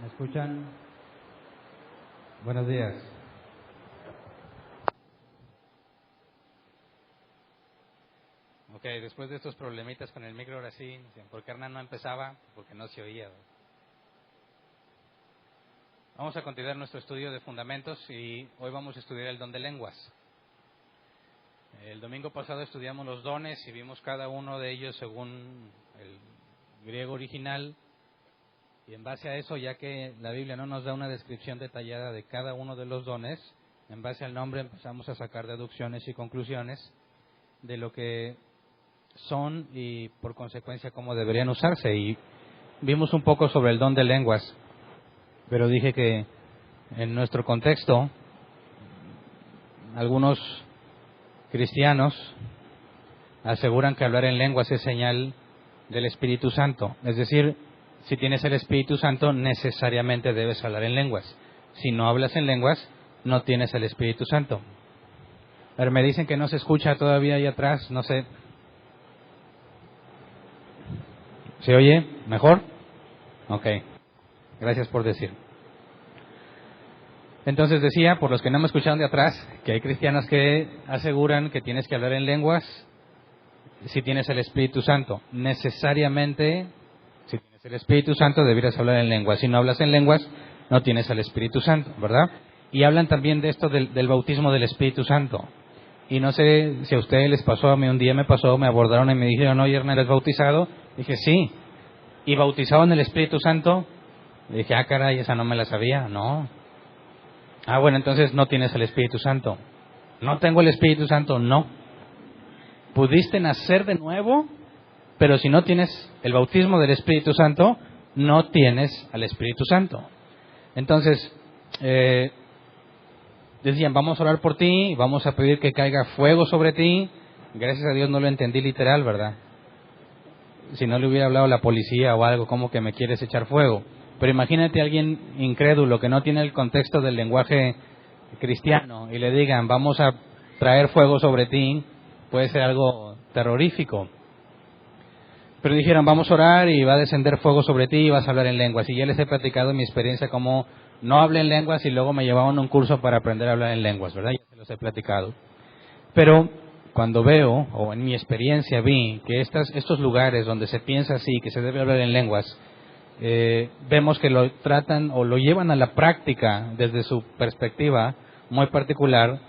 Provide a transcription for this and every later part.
¿Me escuchan? Buenos días. Ok, después de estos problemitas con el micro, ahora sí, ¿por qué Hernán no empezaba? Porque no se oía. Vamos a continuar nuestro estudio de fundamentos y hoy vamos a estudiar el don de lenguas. El domingo pasado estudiamos los dones y vimos cada uno de ellos según el griego original. Y en base a eso, ya que la Biblia no nos da una descripción detallada de cada uno de los dones, en base al nombre empezamos a sacar deducciones y conclusiones de lo que son y por consecuencia cómo deberían usarse. Y vimos un poco sobre el don de lenguas, pero dije que en nuestro contexto algunos cristianos aseguran que hablar en lenguas es señal del Espíritu Santo. Es decir, si tienes el Espíritu Santo, necesariamente debes hablar en lenguas. Si no hablas en lenguas, no tienes el Espíritu Santo. A ver, me dicen que no se escucha todavía ahí atrás, no sé. ¿Se oye mejor? Ok, gracias por decir. Entonces decía, por los que no me escucharon de atrás, que hay cristianos que aseguran que tienes que hablar en lenguas si tienes el Espíritu Santo. Necesariamente, si tienes el Espíritu Santo, deberías hablar en lenguas. Si no hablas en lenguas, no tienes el Espíritu Santo, ¿verdad? Y hablan también de esto del bautismo del Espíritu Santo. Y no sé si a ustedes les pasó, a mí un día me pasó, me abordaron y me dijeron, oye, Hernán, ¿eres bautizado? Dije, sí. ¿Y bautizado en el Espíritu Santo? Dije, caray, esa no me la sabía. No. Bueno, entonces no tienes el Espíritu Santo. ¿No tengo el Espíritu Santo? No. Pudiste nacer de nuevo, pero si no tienes el bautismo del Espíritu Santo, no tienes al Espíritu Santo. Entonces, decían, vamos a orar por ti, vamos a pedir que caiga fuego sobre ti. Gracias a Dios no lo entendí literal, ¿verdad? Si no le hubiera hablado a la policía o algo, como que me quieres echar fuego. Pero imagínate a alguien incrédulo que no tiene el contexto del lenguaje cristiano y le digan, vamos a traer fuego sobre ti, puede ser algo terrorífico. Pero dijeron, vamos a orar y va a descender fuego sobre ti y vas a hablar en lenguas. Y ya les he platicado mi experiencia como no hablé en lenguas y luego me llevaban a un curso para aprender a hablar en lenguas, ¿verdad? Ya se los he platicado. Pero cuando veo, o en mi experiencia vi, que estos lugares donde se piensa así, que se debe hablar en lenguas, vemos que lo tratan o lo llevan a la práctica desde su perspectiva muy particular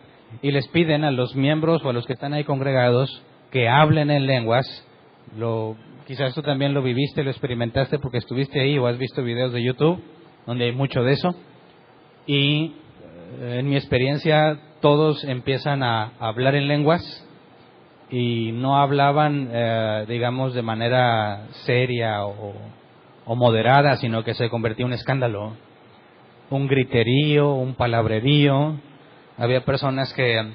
y les piden a los miembros o a los que están ahí congregados que hablen en lenguas. Quizás tú también lo viviste, lo experimentaste porque estuviste ahí o has visto videos de YouTube donde hay mucho de eso. Y en mi experiencia todos empiezan a hablar en lenguas y no hablaban, digamos, de manera seria o moderada, sino que se convertía en un escándalo, un griterío, un palabrerío. Había personas que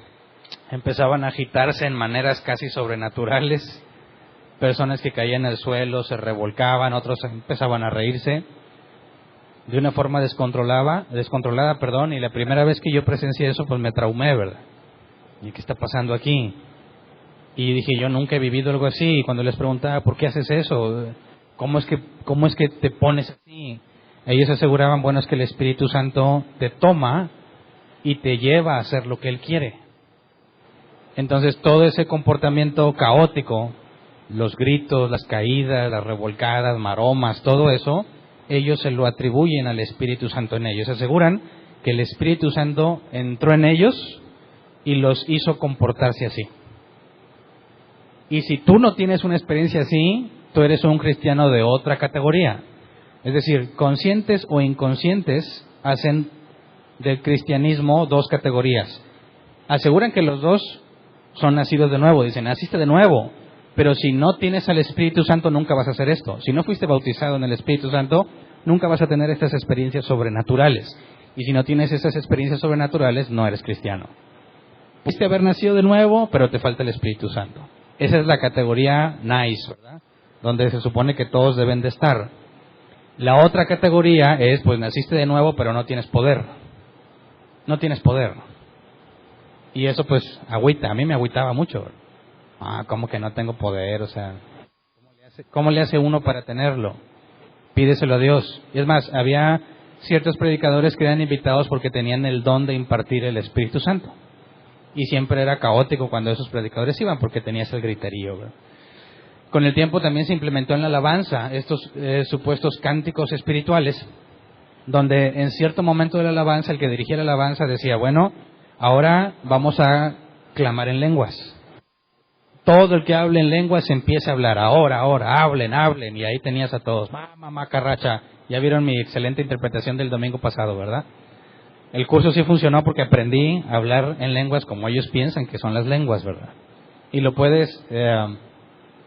empezaban a agitarse en maneras casi sobrenaturales, personas que caían al suelo, se revolcaban, otros empezaban a reírse de una forma descontrolada, y la primera vez que yo presencié eso, pues me traumé, ¿verdad? ¿Y qué está pasando aquí? Y dije, yo nunca he vivido algo así. Y cuando les preguntaba, ¿por qué haces eso? ¿Cómo es que te pones así? Ellos aseguraban, bueno, es que el Espíritu Santo te toma y te lleva a hacer lo que Él quiere. Entonces todo ese comportamiento caótico, los gritos, las caídas, las revolcadas, maromas, todo eso, ellos se lo atribuyen al Espíritu Santo en ellos. Aseguran que el Espíritu Santo entró en ellos y los hizo comportarse así. Y si tú no tienes una experiencia así, tú eres un cristiano de otra categoría. Es decir, conscientes o inconscientes hacen del cristianismo dos categorías. Aseguran que los dos son nacidos de nuevo. Dicen, naciste de nuevo. Pero si no tienes al Espíritu Santo, nunca vas a hacer esto. Si no fuiste bautizado en el Espíritu Santo, nunca vas a tener estas experiencias sobrenaturales. Y si no tienes esas experiencias sobrenaturales, no eres cristiano. Pudiste haber nacido de nuevo, pero te falta el Espíritu Santo. Esa es la categoría nice, ¿verdad? Donde se supone que todos deben de estar. La otra categoría es, pues naciste de nuevo, pero no tienes poder. No tienes poder. Y eso pues agüita, a mí me agüitaba mucho. ¿Cómo que no tengo poder? O sea, ¿cómo le hace uno para tenerlo? Pídeselo a Dios. Y es más, había ciertos predicadores que eran invitados porque tenían el don de impartir el Espíritu Santo. Y siempre era caótico cuando esos predicadores iban porque tenías el griterío, ¿verdad? Con el tiempo también se implementó en la alabanza estos supuestos cánticos espirituales, donde en cierto momento de la alabanza el que dirigía la alabanza decía, bueno, ahora vamos a clamar en lenguas. Todo el que hable en lenguas empieza a hablar, ahora, hablen, y ahí tenías a todos, mamá, carracha. Ya vieron mi excelente interpretación del domingo pasado, ¿verdad? El curso sí funcionó porque aprendí a hablar en lenguas como ellos piensan que son las lenguas, ¿verdad? Y lo puedes,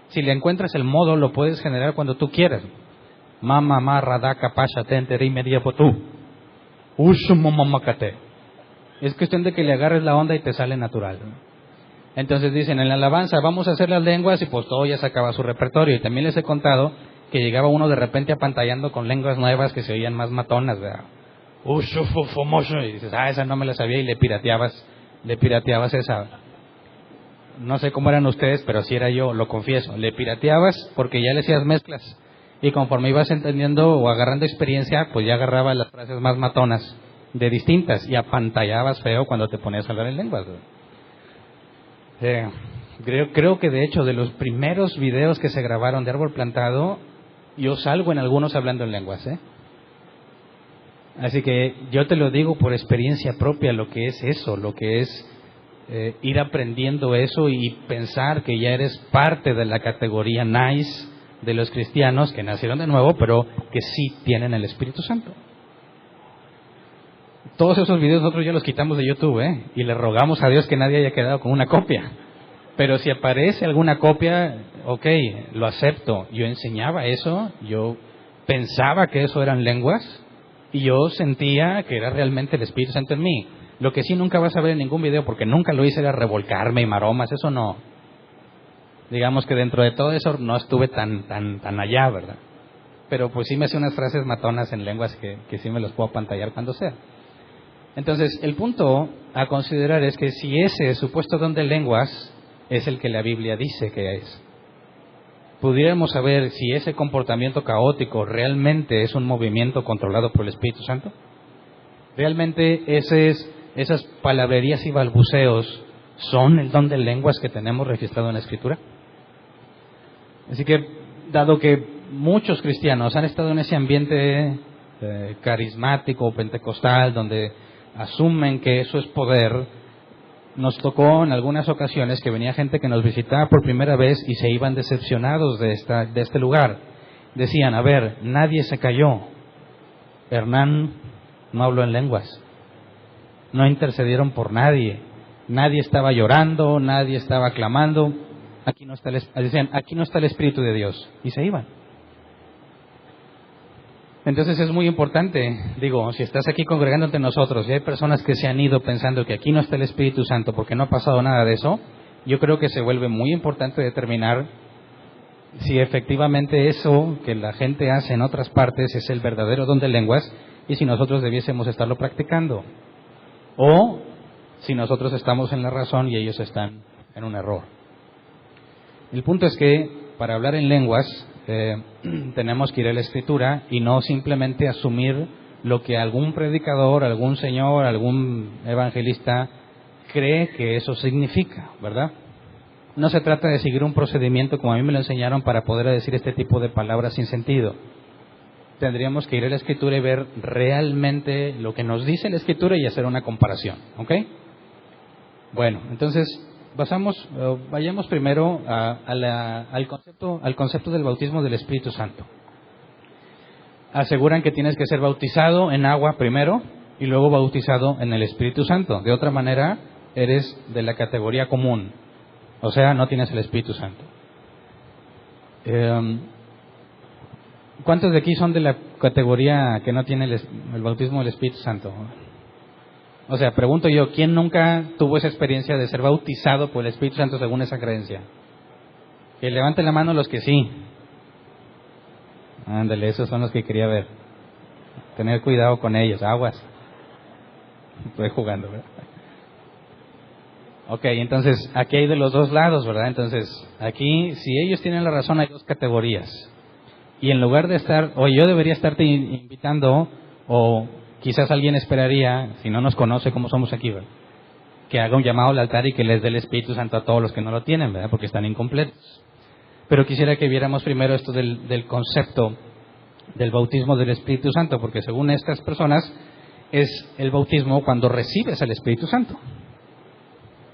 si le encuentras el modo, lo puedes generar cuando tú quieras. Mamá, radaka, pasha, tenteri, media potú. Ushumomomakate. Es cuestión de que le agarres la onda y te sale natural, ¿no? Entonces dicen, en la alabanza vamos a hacer las lenguas y pues todo ya sacaba su repertorio. Y también les he contado que llegaba uno de repente apantallando con lenguas nuevas que se oían más matonas, ¿verdad? Y dices, esa no me la sabía y le pirateabas esa. No sé cómo eran ustedes, pero sí era yo, lo confieso. Le pirateabas porque ya le hacías mezclas. Y conforme ibas entendiendo o agarrando experiencia, pues ya agarrabas las frases más matonas de distintas y apantallabas feo cuando te ponías a hablar en lenguas, ¿verdad? Creo que de hecho de los primeros videos que se grabaron de Árbol Plantado, yo salgo en algunos hablando en lenguas, Así que yo te lo digo por experiencia propia, lo que es eso, lo que es ir aprendiendo eso y pensar que ya eres parte de la categoría nice de los cristianos que nacieron de nuevo, pero que sí tienen el Espíritu Santo. Todos esos videos nosotros ya los quitamos de YouTube, y le rogamos a Dios que nadie haya quedado con una copia. Pero si aparece alguna copia, ok, lo acepto. Yo enseñaba eso, yo pensaba que eso eran lenguas y yo sentía que era realmente el Espíritu Santo en mí. Lo que sí nunca vas a ver en ningún video, porque nunca lo hice, era revolcarme y maromas, eso no. Digamos que dentro de todo eso no estuve tan allá, ¿verdad? Pero pues sí me hacía unas frases matonas en lenguas que sí me los puedo apantallar cuando sea. Entonces, el punto a considerar es que si ese supuesto don de lenguas es el que la Biblia dice que es, pudiéramos saber si ese comportamiento caótico realmente es un movimiento controlado por el Espíritu Santo. ¿Realmente esas palabrerías y balbuceos son el don de lenguas que tenemos registrado en la Escritura? Así que, dado que muchos cristianos han estado en ese ambiente carismático, pentecostal, donde asumen que eso es poder, nos tocó en algunas ocasiones que venía gente que nos visitaba por primera vez y se iban decepcionados de este lugar. Decían, a ver, nadie se cayó. Hernán no habló en lenguas. No intercedieron por nadie. Nadie estaba llorando, nadie estaba clamando. Decían, aquí no está el Espíritu de Dios. Y se iban. Entonces es muy importante, si estás aquí congregando entre nosotros y hay personas que se han ido pensando que aquí no está el Espíritu Santo porque no ha pasado nada de eso, yo creo que se vuelve muy importante determinar si efectivamente eso que la gente hace en otras partes es el verdadero don de lenguas y si nosotros debiésemos estarlo practicando. O si nosotros estamos en la razón y ellos están en un error. El punto es que para hablar en lenguas tenemos que ir a la Escritura y no simplemente asumir lo que algún predicador, algún señor, algún evangelista cree que eso significa, ¿verdad? No se trata de seguir un procedimiento como a mí me lo enseñaron para poder decir este tipo de palabras sin sentido. Tendríamos que ir a la Escritura y ver realmente lo que nos dice la Escritura y hacer una comparación, ¿ok? Bueno, entonces vayamos primero al concepto del bautismo del Espíritu Santo. Aseguran que tienes que ser bautizado en agua primero y luego bautizado en el Espíritu Santo. De otra manera, eres de la categoría común. O sea, no tienes el Espíritu Santo. ¿Cuántos de aquí son de la categoría que no tiene el bautismo del Espíritu Santo? O sea, pregunto yo, ¿quién nunca tuvo esa experiencia de ser bautizado por el Espíritu Santo según esa creencia? Que levanten la mano los que sí. Ándale, esos son los que quería ver. Tener cuidado con ellos, aguas. Estoy jugando, ¿verdad? Ok, entonces, aquí hay de los dos lados, ¿verdad? Entonces, aquí, si ellos tienen la razón, hay dos categorías. Y en lugar de yo debería estarte invitando O quizás alguien esperaría, si no nos conoce como somos aquí, ¿verdad?, que haga un llamado al altar y que les dé el Espíritu Santo a todos los que no lo tienen, ¿verdad?, porque están incompletos. Pero quisiera que viéramos primero esto del concepto del bautismo del Espíritu Santo, porque según estas personas es el bautismo cuando recibes al Espíritu Santo.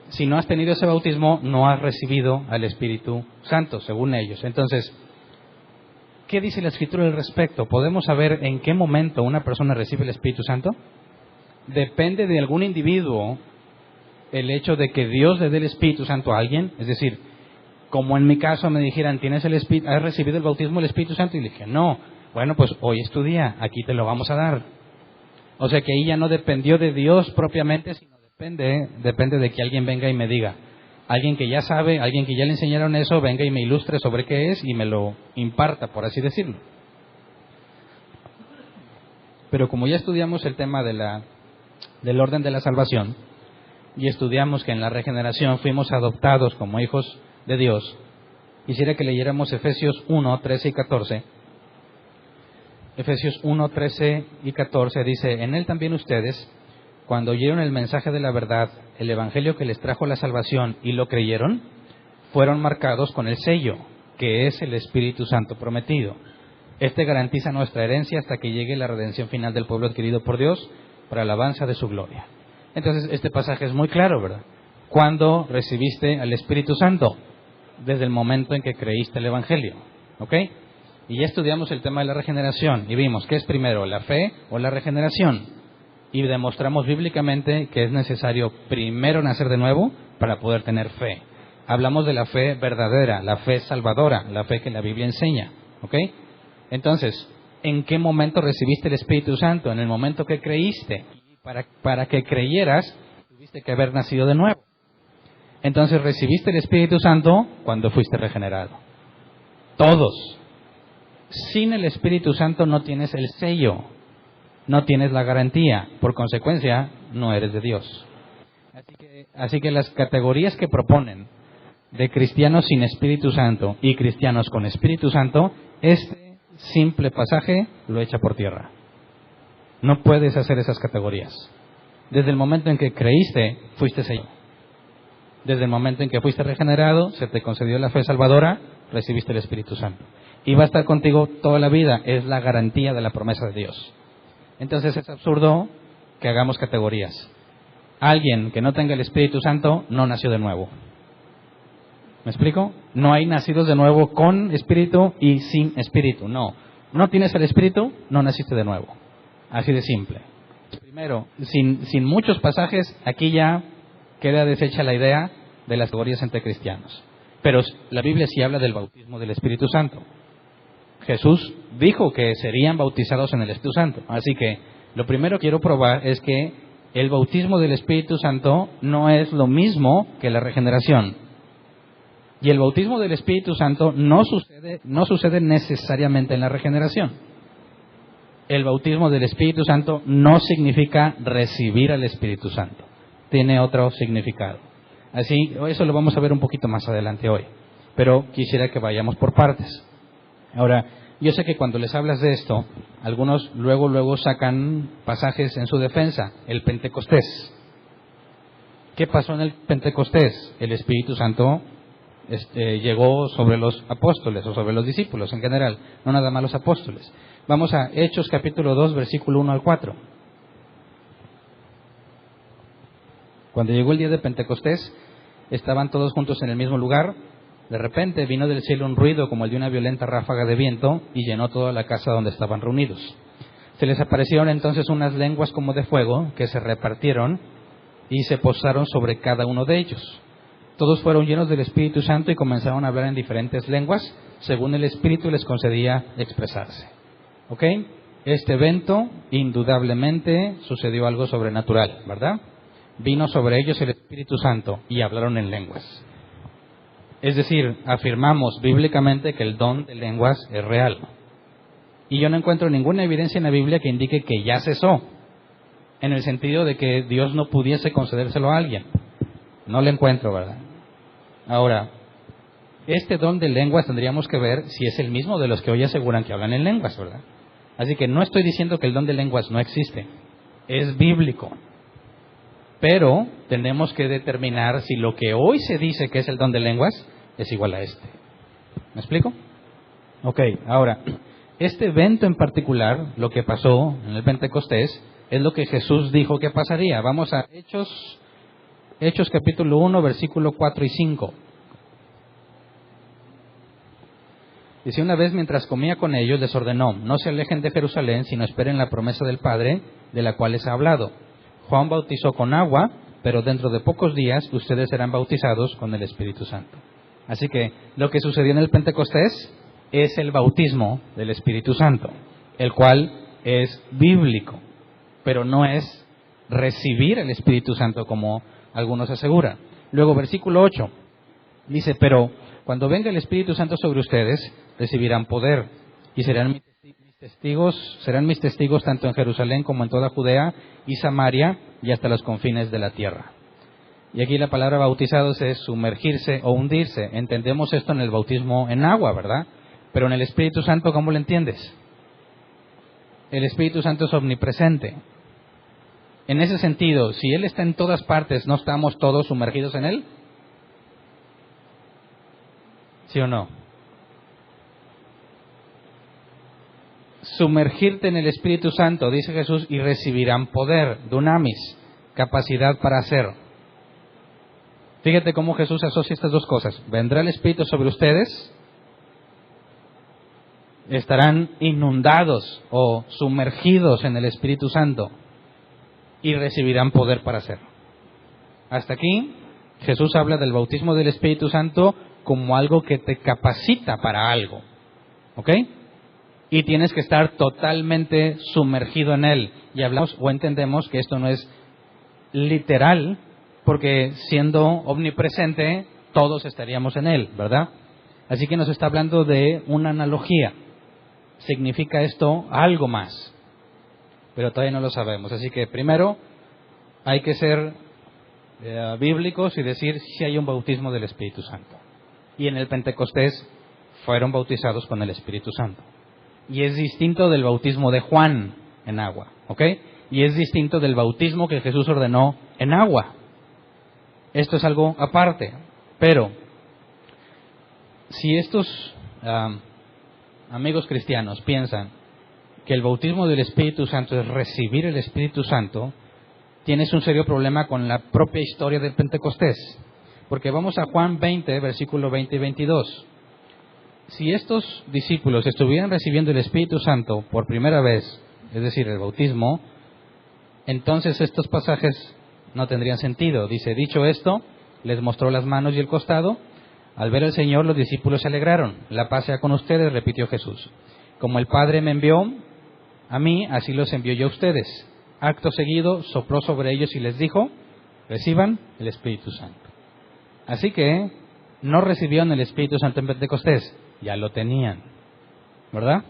Si no has tenido ese bautismo, no has recibido al Espíritu Santo, según ellos. Entonces, ¿qué dice la Escritura al respecto? ¿Podemos saber en qué momento una persona recibe el Espíritu Santo? Depende de algún individuo el hecho de que Dios le dé el Espíritu Santo a alguien. Es decir, como en mi caso me dijeran, ¿has recibido el bautismo del Espíritu Santo? Y le dije, no. Bueno, pues hoy es tu día, aquí te lo vamos a dar. O sea que ahí ya no dependió de Dios propiamente, sino depende de que alguien venga y me diga. Alguien que ya sabe, alguien que ya le enseñaron eso, venga y me ilustre sobre qué es y me lo imparta, por así decirlo. Pero como ya estudiamos el tema del orden de la salvación, y estudiamos que en la regeneración fuimos adoptados como hijos de Dios, quisiera que leyéramos Efesios 1, 13 y 14. Efesios 1, 13 y 14 dice, en él también ustedes, cuando oyeron el mensaje de la verdad, el evangelio que les trajo la salvación y lo creyeron, fueron marcados con el sello, que es el Espíritu Santo prometido. Este garantiza nuestra herencia hasta que llegue la redención final del pueblo adquirido por Dios para alabanza de su gloria. Entonces, este pasaje es muy claro, ¿verdad? ¿Cuándo recibiste al Espíritu Santo? Desde el momento en que creíste el evangelio, ¿ok? Y ya estudiamos el tema de la regeneración y vimos que es primero la fe o la regeneración. Y demostramos bíblicamente que es necesario primero nacer de nuevo para poder tener fe. Hablamos de la fe verdadera, la fe salvadora, la fe que la Biblia enseña, ¿ok? Entonces, ¿en qué momento recibiste el Espíritu Santo? En el momento que creíste. Para que creyeras, tuviste que haber nacido de nuevo. Entonces, recibiste el Espíritu Santo cuando fuiste regenerado. Todos. Sin el Espíritu Santo no tienes el sello, no tienes la garantía, por consecuencia no eres de Dios. Así que las categorías que proponen de cristianos sin Espíritu Santo y cristianos con Espíritu Santo, este simple pasaje lo echa por tierra. No puedes hacer esas categorías. Desde el momento en que creíste, fuiste sellado. Desde el momento en que fuiste regenerado, se te concedió la fe salvadora, recibiste el Espíritu Santo. Y va a estar contigo toda la vida, es la garantía de la promesa de Dios. Entonces es absurdo que hagamos categorías. Alguien que no tenga el Espíritu Santo no nació de nuevo. ¿Me explico? No hay nacidos de nuevo con Espíritu y sin Espíritu, no. No tienes el Espíritu, no naciste de nuevo. Así de simple. Primero, sin muchos pasajes, aquí ya queda deshecha la idea de las categorías entre cristianos. Pero la Biblia sí habla del bautismo del Espíritu Santo. Jesús dijo que serían bautizados en el Espíritu Santo. Así que lo primero que quiero probar es que el bautismo del Espíritu Santo no es lo mismo que la regeneración. Y el bautismo del Espíritu Santo no sucede necesariamente en la regeneración. El bautismo del Espíritu Santo no significa recibir al Espíritu Santo. Tiene otro significado. Así, eso lo vamos a ver un poquito más adelante hoy. Pero quisiera que vayamos por partes. Ahora, yo sé que cuando les hablas de esto, algunos luego sacan pasajes en su defensa. El Pentecostés. ¿Qué pasó en el Pentecostés? El Espíritu Santo llegó sobre los apóstoles o sobre los discípulos en general, no nada más los apóstoles. Vamos a Hechos capítulo 2, versículo 1 al 4. Cuando llegó el día de Pentecostés, estaban todos juntos en el mismo lugar. De repente vino del cielo un ruido como el de una violenta ráfaga de viento y llenó toda la casa donde estaban reunidos. Se les aparecieron entonces unas lenguas como de fuego que se repartieron y se posaron sobre cada uno de ellos. Todos fueron llenos del Espíritu Santo y comenzaron a hablar en diferentes lenguas, según el Espíritu les concedía expresarse. ¿Ok? Este evento, indudablemente, sucedió algo sobrenatural, ¿verdad? Vino sobre ellos el Espíritu Santo y hablaron en lenguas. Es decir, afirmamos bíblicamente que el don de lenguas es real. Y yo no encuentro ninguna evidencia en la Biblia que indique que ya cesó, en el sentido de que Dios no pudiese concedérselo a alguien. No lo encuentro, ¿verdad? Ahora, este don de lenguas tendríamos que ver si es el mismo de los que hoy aseguran que hablan en lenguas, ¿verdad? Así que no estoy diciendo que el don de lenguas no existe, es bíblico. Pero tenemos que determinar si lo que hoy se dice que es el don de lenguas es igual a este. ¿Me explico? Ok, ahora, este evento en particular, lo que pasó en el Pentecostés, es lo que Jesús dijo que pasaría. Vamos a Hechos capítulo 1, versículo 4 y 5. Dice: una vez mientras comía con ellos, les ordenó: no se alejen de Jerusalén, sino esperen la promesa del Padre, de la cual les ha hablado. Juan bautizó con agua, pero dentro de pocos días ustedes serán bautizados con el Espíritu Santo. Así que lo que sucedió en el Pentecostés es el bautismo del Espíritu Santo, el cual es bíblico, pero no es recibir el Espíritu Santo como algunos aseguran. Luego, versículo 8, dice: pero cuando venga el Espíritu Santo sobre ustedes, recibirán poder y serán mis testigos tanto en Jerusalén como en toda Judea y Samaria y hasta los confines de la tierra. Y aquí la palabra bautizados es sumergirse o hundirse. Entendemos esto en el bautismo en agua, ¿verdad? Pero en el Espíritu Santo, ¿cómo lo entiendes? El Espíritu Santo es omnipresente. En ese sentido, si Él está en todas partes, ¿no estamos todos sumergidos en Él? ¿Sí o no? Sumergirte en el Espíritu Santo, dice Jesús, y recibirán poder, dunamis, capacidad para hacer. Fíjate cómo Jesús asocia estas dos cosas. Vendrá el Espíritu sobre ustedes, estarán inundados o sumergidos en el Espíritu Santo y recibirán poder para hacerlo. Hasta aquí, Jesús habla del bautismo del Espíritu Santo como algo que te capacita para algo. ¿Ok? Y tienes que estar totalmente sumergido en él. Y hablamos o entendemos que esto no es literal, porque siendo omnipresente, todos estaríamos en él, ¿verdad? Así que nos está hablando de una analogía. Significa esto algo más, pero todavía no lo sabemos. Así que primero hay que ser bíblicos y decir si hay un bautismo del Espíritu Santo. Y en el Pentecostés fueron bautizados con el Espíritu Santo. Y es distinto del bautismo de Juan en agua, ¿ok? Y es distinto del bautismo que Jesús ordenó en agua. Esto es algo aparte. Pero si estos amigos cristianos piensan que el bautismo del Espíritu Santo es recibir el Espíritu Santo, tienes un serio problema con la propia historia del Pentecostés. Porque vamos a Juan 20, versículo 20 y 22. Si estos discípulos estuvieran recibiendo el Espíritu Santo por primera vez, es decir, el bautismo, entonces estos pasajes no tendrían sentido. Dice: dicho esto, les mostró las manos y el costado. Al ver al Señor, los discípulos se alegraron. La paz sea con ustedes, repitió Jesús. Como el Padre me envió a mí, así los envió yo a ustedes. Acto seguido, sopló sobre ellos y les dijo: reciban el Espíritu Santo. Así que no recibieron el Espíritu Santo en Pentecostés, ya lo tenían, ¿verdad?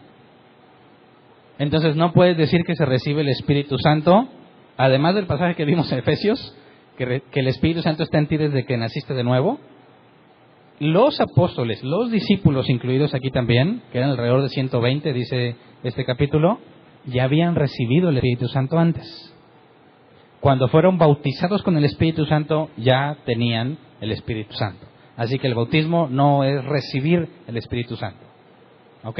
Entonces no puedes decir que se recibe el Espíritu Santo, además del pasaje que vimos en Efesios, que el Espíritu Santo está en ti desde que naciste de nuevo. Los apóstoles, los discípulos incluidos aquí también, que eran alrededor de 120, dice este capítulo, ya habían recibido el Espíritu Santo antes. Cuando fueron bautizados con el Espíritu Santo, ya tenían el Espíritu Santo. Así que el bautismo no es recibir el Espíritu Santo. ¿Ok?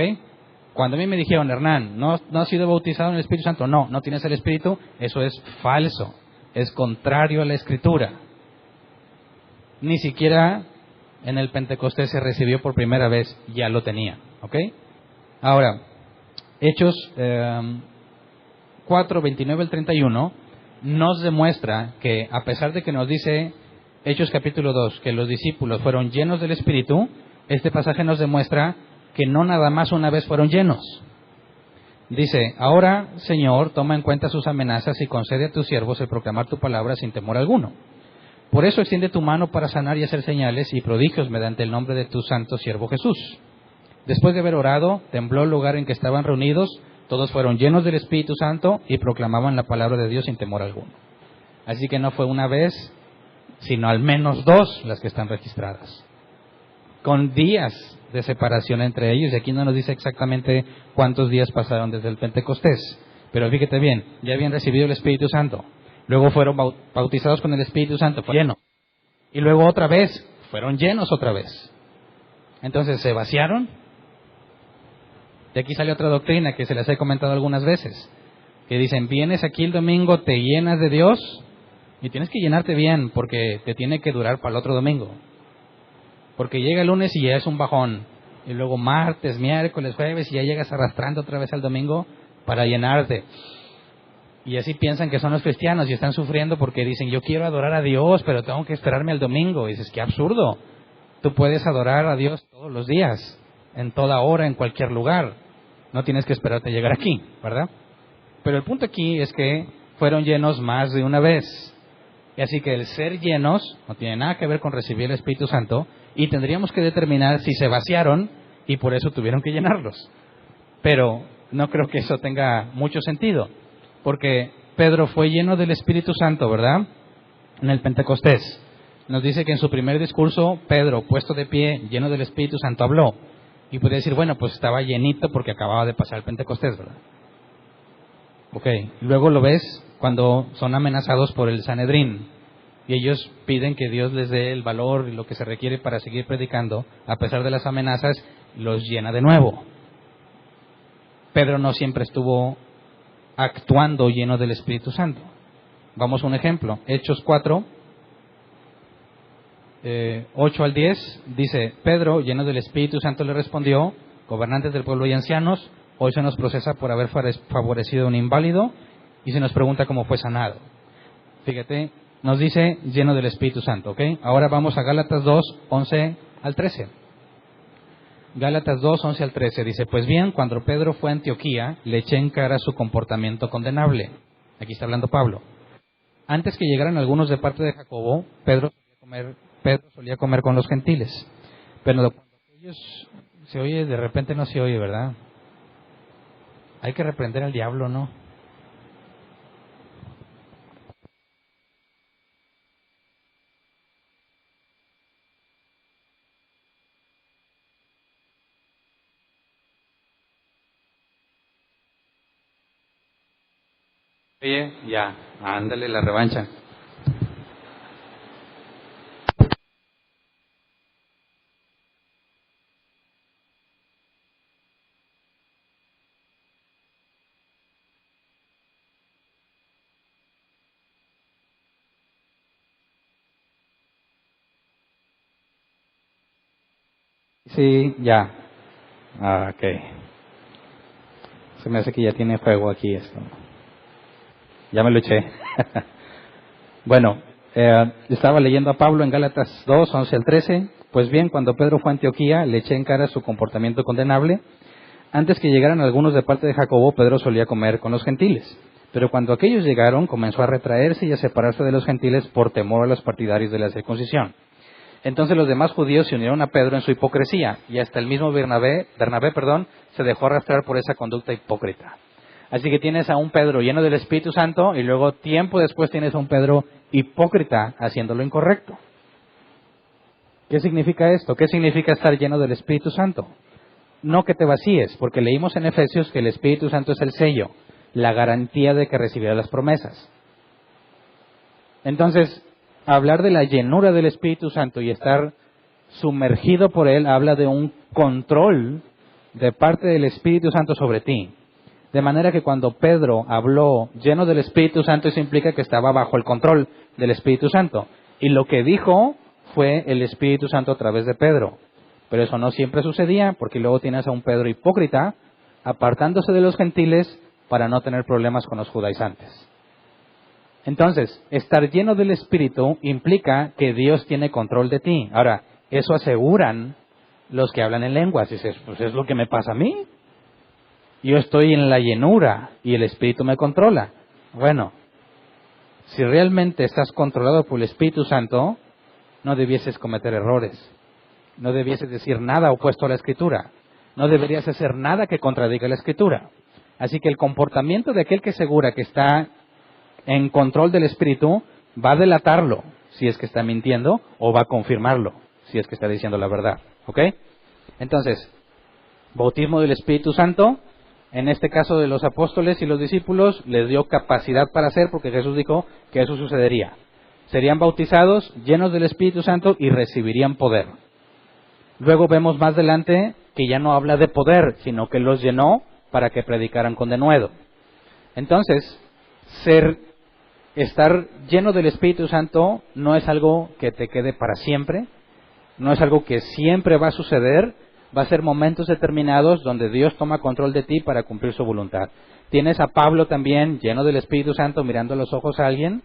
Cuando a mí me dijeron: Hernán, ¿no has sido bautizado en el Espíritu Santo? No tienes el Espíritu. Eso es falso. Es contrario a la Escritura. Ni siquiera en el Pentecostés se recibió por primera vez, ya lo tenía. ¿Ok? Ahora, Hechos 4, 29 al 31 nos demuestra que, a pesar de que nos dice Hechos capítulo 2 que los discípulos fueron llenos del Espíritu, este pasaje nos demuestra que no nada más una vez fueron llenos. Dice: ahora, Señor, toma en cuenta sus amenazas y concede a tus siervos el proclamar tu palabra sin temor alguno. Por eso extiende tu mano para sanar y hacer señales y prodigios mediante el nombre de tu santo siervo Jesús. Después de haber orado, tembló el lugar en que estaban reunidos, todos fueron llenos del Espíritu Santo y proclamaban la palabra de Dios sin temor alguno. Así que no fue una vez, sino al menos dos las que están registradas. con días de separación entre ellos. Y aquí no nos dice exactamente cuántos días pasaron desde el Pentecostés. Pero fíjate bien, ya habían recibido el Espíritu Santo. Luego fueron bautizados con el Espíritu Santo, fue lleno. Y luego otra vez, fueron llenos otra vez. Entonces, ¿se vaciaron? De aquí sale otra doctrina que se les he comentado algunas veces. Que dicen, vienes aquí el domingo, te llenas de Dios, y tienes que llenarte bien, porque te tiene que durar para el otro domingo. Porque llega el lunes y ya es un bajón. Y luego martes, miércoles, jueves, y ya llegas arrastrando otra vez al domingo para llenarte. Y así piensan que son los cristianos y están sufriendo porque dicen, yo quiero adorar a Dios, pero tengo que esperarme al domingo. Y dices, qué absurdo. Tú puedes adorar a Dios todos los días, en toda hora, en cualquier lugar. No tienes que esperarte a llegar aquí, ¿verdad? Pero el punto aquí es que fueron llenos más de una vez. Y así que el ser llenos no tiene nada que ver con recibir el Espíritu Santo, y tendríamos que determinar si se vaciaron y por eso tuvieron que llenarlos. Pero no creo que eso tenga mucho sentido, porque Pedro fue lleno del Espíritu Santo, ¿verdad? En el Pentecostés. Nos dice que en su primer discurso, Pedro, puesto de pie, lleno del Espíritu Santo, habló. Y puede decir, bueno, pues estaba llenito porque acababa de pasar el Pentecostés, ¿verdad? Ok, luego lo ves cuando son amenazados por el Sanedrín. Y ellos piden que Dios les dé el valor y lo que se requiere para seguir predicando. A pesar de las amenazas, los llena de nuevo. Pedro no siempre estuvo actuando lleno del Espíritu Santo. Vamos a un ejemplo. Hechos 4, 8 al 10, dice, Pedro, lleno del Espíritu Santo, le respondió, gobernantes del pueblo y ancianos, hoy se nos procesa por haber favorecido a un inválido y se nos pregunta cómo fue sanado. Fíjate, nos dice lleno del Espíritu Santo, ¿ok? Ahora vamos a Gálatas 2, 11 al 13. Gálatas 2, 11 al 13 dice, pues bien, cuando Pedro fue a Antioquía, le eché en cara su comportamiento condenable. Aquí está hablando Pablo. Antes que llegaran algunos de parte de Jacobo, Pedro solía comer con los gentiles. Pero cuando ellos se oye, de repente no se oye, ¿verdad? Hay que reprender al diablo, ¿no? Oye, ya, ándale la revancha. Sí, ya. Ah, ok. Se me hace que ya tiene fuego aquí esto. Ya me lo eché. Bueno, estaba leyendo a Pablo en Gálatas 2, 11 al 13. Pues bien, cuando Pedro fue a Antioquía, le eché en cara su comportamiento condenable. Antes que llegaran algunos de parte de Jacobo, Pedro solía comer con los gentiles. Pero cuando aquellos llegaron, comenzó a retraerse y a separarse de los gentiles por temor a los partidarios de la circuncisión. Entonces los demás judíos se unieron a Pedro en su hipocresía, y hasta el mismo Bernabé, se dejó arrastrar por esa conducta hipócrita. Así que tienes a un Pedro lleno del Espíritu Santo, y luego tiempo después tienes a un Pedro hipócrita haciendo lo incorrecto. ¿Qué significa esto? ¿Qué significa estar lleno del Espíritu Santo? No que te vacíes, porque leímos en Efesios que el Espíritu Santo es el sello, la garantía de que recibirás las promesas. Entonces, hablar de la llenura del Espíritu Santo y estar sumergido por Él habla de un control de parte del Espíritu Santo sobre ti. De manera que cuando Pedro habló lleno del Espíritu Santo, eso implica que estaba bajo el control del Espíritu Santo. Y lo que dijo fue el Espíritu Santo a través de Pedro. Pero eso no siempre sucedía, porque luego tienes a un Pedro hipócrita, apartándose de los gentiles para no tener problemas con los judaizantes. Entonces, estar lleno del Espíritu implica que Dios tiene control de ti. Ahora, eso aseguran los que hablan en lenguas. Dices, pues es lo que me pasa a mí. Yo estoy en la llenura y el Espíritu me controla. Bueno, si realmente estás controlado por el Espíritu Santo, no debieses cometer errores. No debieses decir nada opuesto a la Escritura. No deberías hacer nada que contradiga la Escritura. Así que el comportamiento de aquel que asegura que está en control del Espíritu va a delatarlo si es que está mintiendo, o va a confirmarlo si es que está diciendo la verdad. ¿Ok? Entonces, bautismo del Espíritu Santo, en este caso de los apóstoles y los discípulos, les dio capacidad para hacer, porque Jesús dijo que eso sucedería. Serían bautizados, llenos del Espíritu Santo y recibirían poder. Luego vemos más adelante que ya no habla de poder, sino que los llenó para que predicaran con denuedo. Entonces, estar lleno del Espíritu Santo no es algo que te quede para siempre, no es algo que siempre va a suceder, va a ser momentos determinados donde Dios toma control de ti para cumplir su voluntad. Tienes a Pablo también lleno del Espíritu Santo mirando a los ojos a alguien,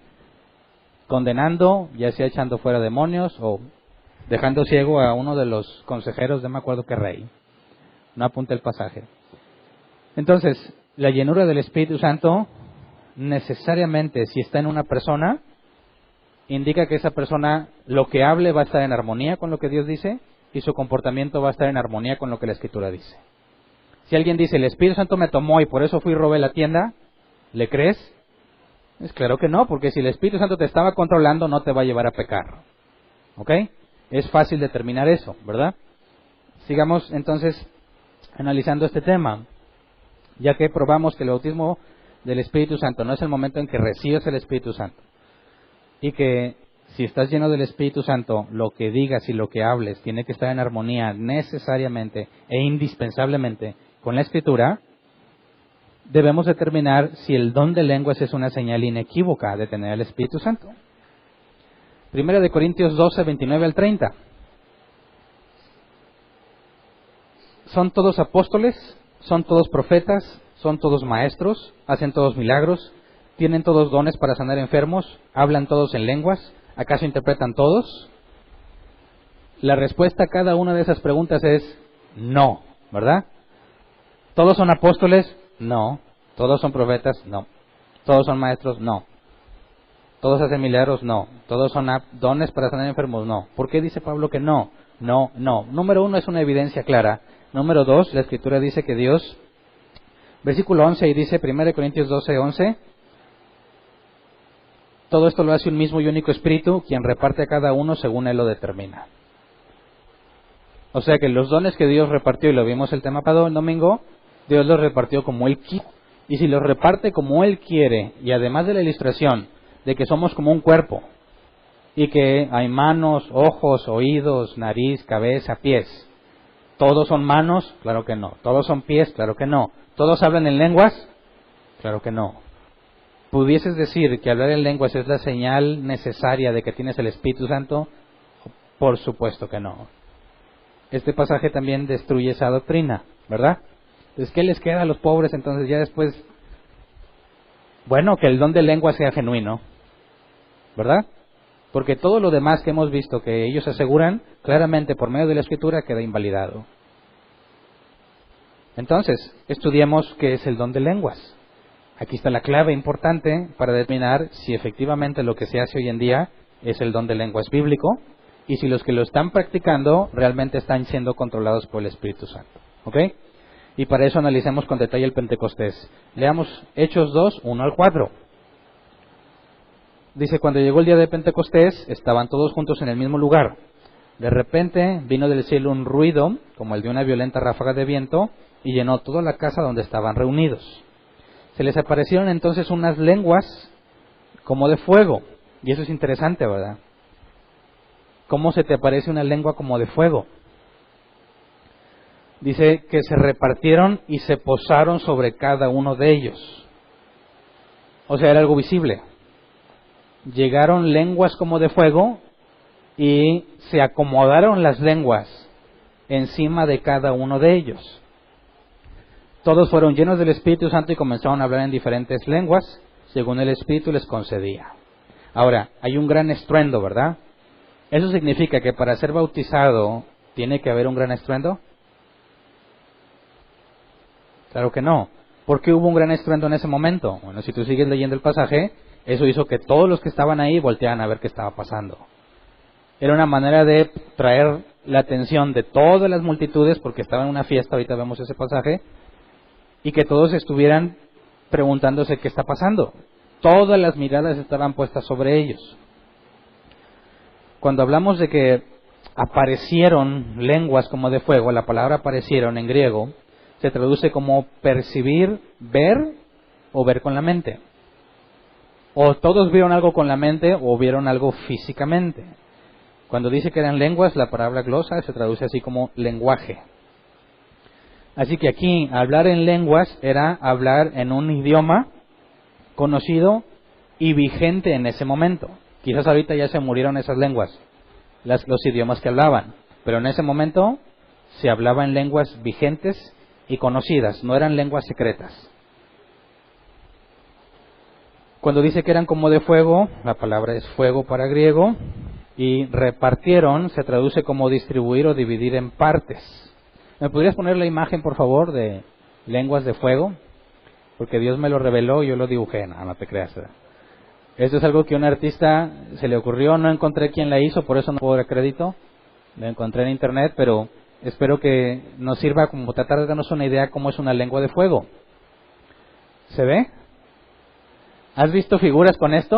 condenando, ya sea echando fuera demonios o dejando ciego a uno de los consejeros de no me acuerdo qué rey. No apunta el pasaje. Entonces, la llenura del Espíritu Santo necesariamente, si está en una persona, indica que esa persona, lo que hable va a estar en armonía con lo que Dios dice y su comportamiento va a estar en armonía con lo que la Escritura dice. Si alguien dice, el Espíritu Santo me tomó y por eso fui y robé la tienda, ¿le crees? Es claro que no, porque si el Espíritu Santo te estaba controlando, no te va a llevar a pecar. ¿Ok? Es fácil determinar eso, ¿verdad? Sigamos entonces analizando este tema, ya que probamos que el bautismo del Espíritu Santo no es el momento en que recibes el Espíritu Santo, y que si estás lleno del Espíritu Santo, lo que digas y lo que hables tiene que estar en armonía necesariamente e indispensablemente con la Escritura. Debemos determinar si el don de lenguas es una señal inequívoca de tener el Espíritu Santo. Primera de Corintios 12, 29 al 30. ¿Son todos apóstoles? ¿Son todos profetas? ¿Son todos maestros? ¿Hacen todos milagros? ¿Tienen todos dones para sanar enfermos? ¿Hablan todos en lenguas? ¿Acaso interpretan todos? La respuesta a cada una de esas preguntas es no, ¿verdad? ¿Todos son apóstoles? No. ¿Todos son profetas? No. ¿Todos son maestros? No. ¿Todos hacen milagros? No. ¿Todos son dones para sanar enfermos? No. ¿Por qué dice Pablo que no? No, no. Número 1 es una evidencia clara. Número 2, la Escritura dice que Dios, versículo 11, y dice 1 Corintios 12, 11, todo esto lo hace un mismo y único Espíritu, quien reparte a cada uno según Él lo determina. O sea que los dones que Dios repartió, y lo vimos el tema para el domingo, Dios los repartió como Él quiere. Y si los reparte como Él quiere, y además de la ilustración de que somos como un cuerpo, y que hay manos, ojos, oídos, nariz, cabeza, pies, ¿todos son manos? Claro que no. ¿Todos son pies? Claro que no. ¿Todos hablan en lenguas? Claro que no. ¿Pudieses decir que hablar en lenguas es la señal necesaria de que tienes el Espíritu Santo? Por supuesto que no. Este pasaje también destruye esa doctrina, ¿verdad? Entonces, ¿qué les queda a los pobres entonces ya después? Bueno, que el don de lengua sea genuino, ¿verdad? Porque todo lo demás que hemos visto que ellos aseguran, claramente por medio de la Escritura queda invalidado. Entonces, estudiemos qué es el don de lenguas. Aquí está la clave importante para determinar si efectivamente lo que se hace hoy en día es el don de lenguas bíblico y si los que lo están practicando realmente están siendo controlados por el Espíritu Santo. ¿Ok? Y para eso analicemos con detalle el Pentecostés. Leamos Hechos 2, 1 al 4. Dice, cuando llegó el día de Pentecostés, estaban todos juntos en el mismo lugar. De repente vino del cielo un ruido, como el de una violenta ráfaga de viento, y llenó toda la casa donde estaban reunidos. Se les aparecieron entonces unas lenguas como de fuego. Y eso es interesante, ¿verdad? ¿Cómo se te aparece una lengua como de fuego? Dice que se repartieron y se posaron sobre cada uno de ellos. O sea, era algo visible. Llegaron lenguas como de fuego y se acomodaron las lenguas encima de cada uno de ellos. Todos fueron llenos del Espíritu Santo y comenzaron a hablar en diferentes lenguas, según el Espíritu les concedía. Ahora, hay un gran estruendo, ¿verdad? ¿Eso significa que para ser bautizado tiene que haber un gran estruendo? Claro que no. ¿Por qué hubo un gran estruendo en ese momento? Bueno, si tú sigues leyendo el pasaje, eso hizo que todos los que estaban ahí voltearan a ver qué estaba pasando. Era una manera de traer la atención de todas las multitudes, porque estaba en una fiesta, ahorita vemos ese pasaje, y que todos estuvieran preguntándose qué está pasando. Todas las miradas estaban puestas sobre ellos. Cuando hablamos de que aparecieron lenguas como de fuego. La palabra aparecieron en griego se traduce como percibir, ver o ver con la mente. O todos vieron algo con la mente o vieron algo físicamente. Cuando dice que eran lenguas, la palabra glosa se traduce así como lenguaje. Así que aquí hablar en lenguas era hablar en un idioma conocido y vigente en ese momento. Quizás ahorita ya se murieron esas lenguas, los idiomas que hablaban, pero en ese momento se hablaba en lenguas vigentes y conocidas, no eran lenguas secretas. Cuando dice que eran como de fuego, la palabra es fuego para griego, y repartieron se traduce como distribuir o dividir en partes. ¿Me podrías poner la imagen, por favor, de lenguas de fuego? Porque Dios me lo reveló y yo lo dibujé. No te creas. Esto es algo que a un artista se le ocurrió, no encontré quién la hizo, por eso no puedo dar crédito. Lo encontré en internet, pero espero que nos sirva como tratar de darnos una idea cómo es una lengua de fuego. ¿Se ve? ¿Has visto figuras con esto?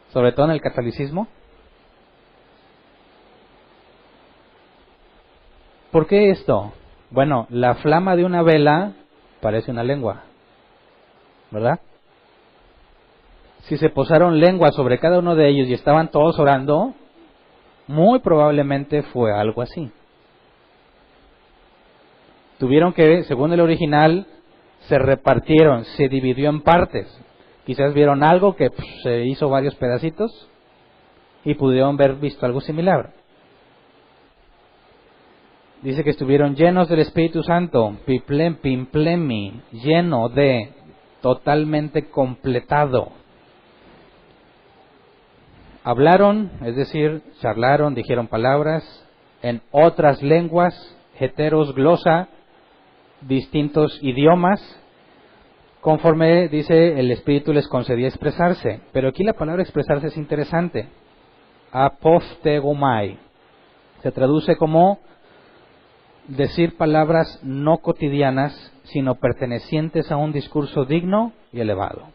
Sobre todo en el catolicismo. ¿Por qué esto? Bueno, la flama de una vela parece una lengua, ¿verdad? Si se posaron lenguas sobre cada uno de ellos y estaban todos orando, muy probablemente fue algo así. Tuvieron que, según el original, se repartieron, se dividió en partes. Quizás vieron algo que se hizo varios pedacitos y pudieron haber visto algo similar. Dice que estuvieron llenos del Espíritu Santo, pimplemi, lleno de, totalmente completado. Hablaron, es decir, charlaron, dijeron palabras en otras lenguas, heteros, glosa, distintos idiomas, conforme, dice, el Espíritu les concedía expresarse. Pero aquí la palabra expresarse es interesante. Apoftegomai. Se traduce como decir palabras no cotidianas, sino pertenecientes a un discurso digno y elevado.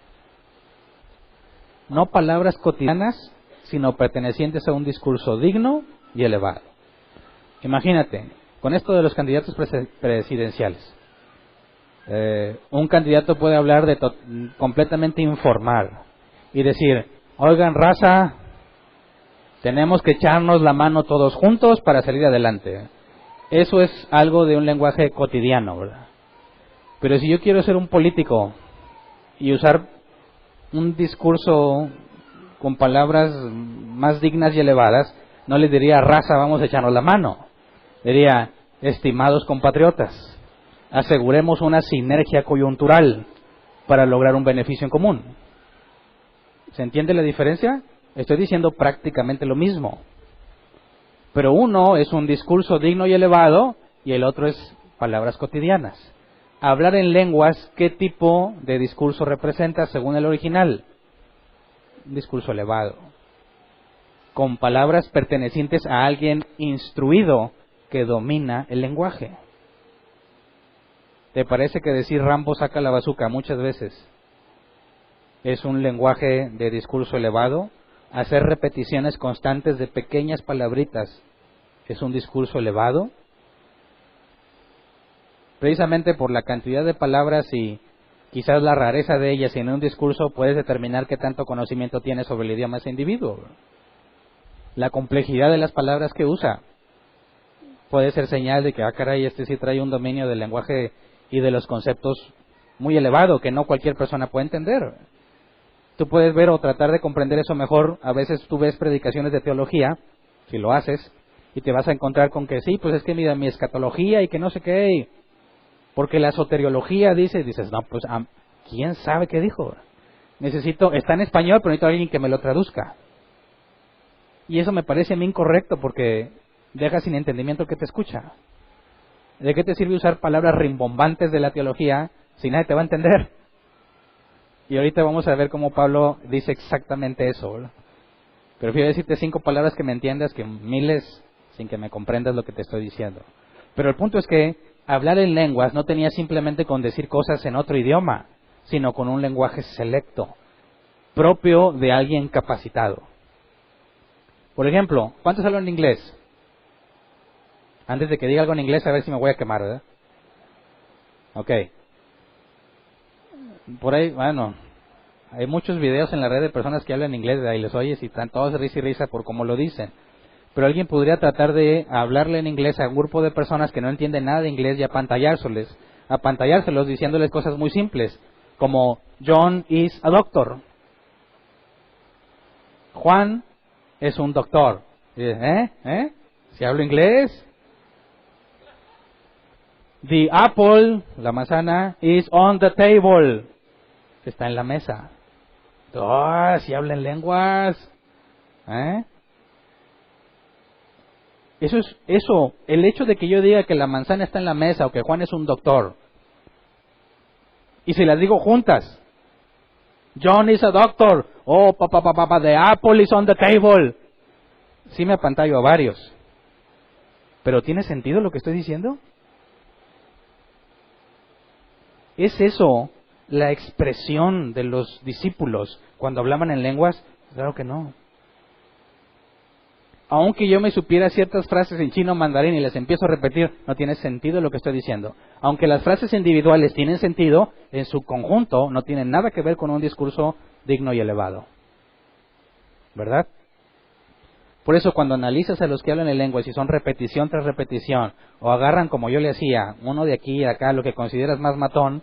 No palabras cotidianas, sino pertenecientes a un discurso digno y elevado. Imagínate, con esto de los candidatos presidenciales, un candidato puede hablar de completamente informal y decir, oigan raza, tenemos que echarnos la mano todos juntos para salir adelante. Eso es algo de un lenguaje cotidiano, ¿verdad? Pero si yo quiero ser un político y usar un discurso con palabras más dignas y elevadas, no les diría, raza, vamos a echarnos la mano. Diría, estimados compatriotas, aseguremos una sinergia coyuntural para lograr un beneficio en común. ¿Se entiende la diferencia? Estoy diciendo prácticamente lo mismo. Pero uno es un discurso digno y elevado y el otro es palabras cotidianas. Hablar en lenguas, ¿qué tipo de discurso representa según el original? Un discurso elevado, con palabras pertenecientes a alguien instruido que domina el lenguaje. ¿Te parece que decir Rambo saca la bazuca muchas veces es un lenguaje de discurso elevado? Hacer repeticiones constantes de pequeñas palabritas es un discurso elevado. Precisamente por la cantidad de palabras y quizás la rareza de ellas en un discurso puedes determinar qué tanto conocimiento tiene sobre el idioma ese individuo. La complejidad de las palabras que usa puede ser señal de que, caray, este sí trae un dominio del lenguaje y de los conceptos muy elevado que no cualquier persona puede entender. Tú puedes ver o tratar de comprender eso mejor. A veces tú ves predicaciones de teología, si lo haces, y te vas a encontrar con que sí, pues es que mira, mi escatología y que no sé qué, porque la soteriología dices, no, pues ¿quién sabe qué dijo? Está en español, pero necesito a alguien que me lo traduzca. Y eso me parece a mí incorrecto porque deja sin entendimiento el que te escucha. ¿De qué te sirve usar palabras rimbombantes de la teología si nadie te va a entender? Y ahorita vamos a ver cómo Pablo dice exactamente eso, ¿verdad? Prefiero decirte 5 palabras que me entiendas que miles sin que me comprendas lo que te estoy diciendo. Pero el punto es que hablar en lenguas no tenía simplemente con decir cosas en otro idioma, sino con un lenguaje selecto, propio de alguien capacitado. Por ejemplo, ¿cuántos hablan inglés? Antes de que diga algo en inglés, a ver si me voy a quemar, ¿verdad? Ok. Por ahí, bueno, hay muchos videos en la red de personas que hablan inglés, ahí les oyes y están todos risa y risa por cómo lo dicen. Pero alguien podría tratar de hablarle en inglés a un grupo de personas que no entienden nada de inglés y apantallárselos diciéndoles cosas muy simples, como John is a doctor. Juan es un doctor. Y dices, ¿Si hablo inglés? The apple, la manzana, is on the table. Está en la mesa. Si habla en lenguas. Eso, el hecho de que yo diga que la manzana está en la mesa o que Juan es un doctor, y si las digo juntas, John is a doctor, the apple is on the table, sí me apantallo a varios. ¿Pero tiene sentido lo que estoy diciendo? ¿Es eso la expresión de los discípulos cuando hablaban en lenguas? Claro que no. Aunque yo me supiera ciertas frases en chino mandarín y las empiezo a repetir, no tiene sentido lo que estoy diciendo. Aunque las frases individuales tienen sentido, en su conjunto no tienen nada que ver con un discurso digno y elevado. ¿Verdad? Por eso cuando analizas a los que hablan en lengua, si son repetición tras repetición, o agarran como yo le hacía, uno de aquí y de acá, lo que consideras más matón,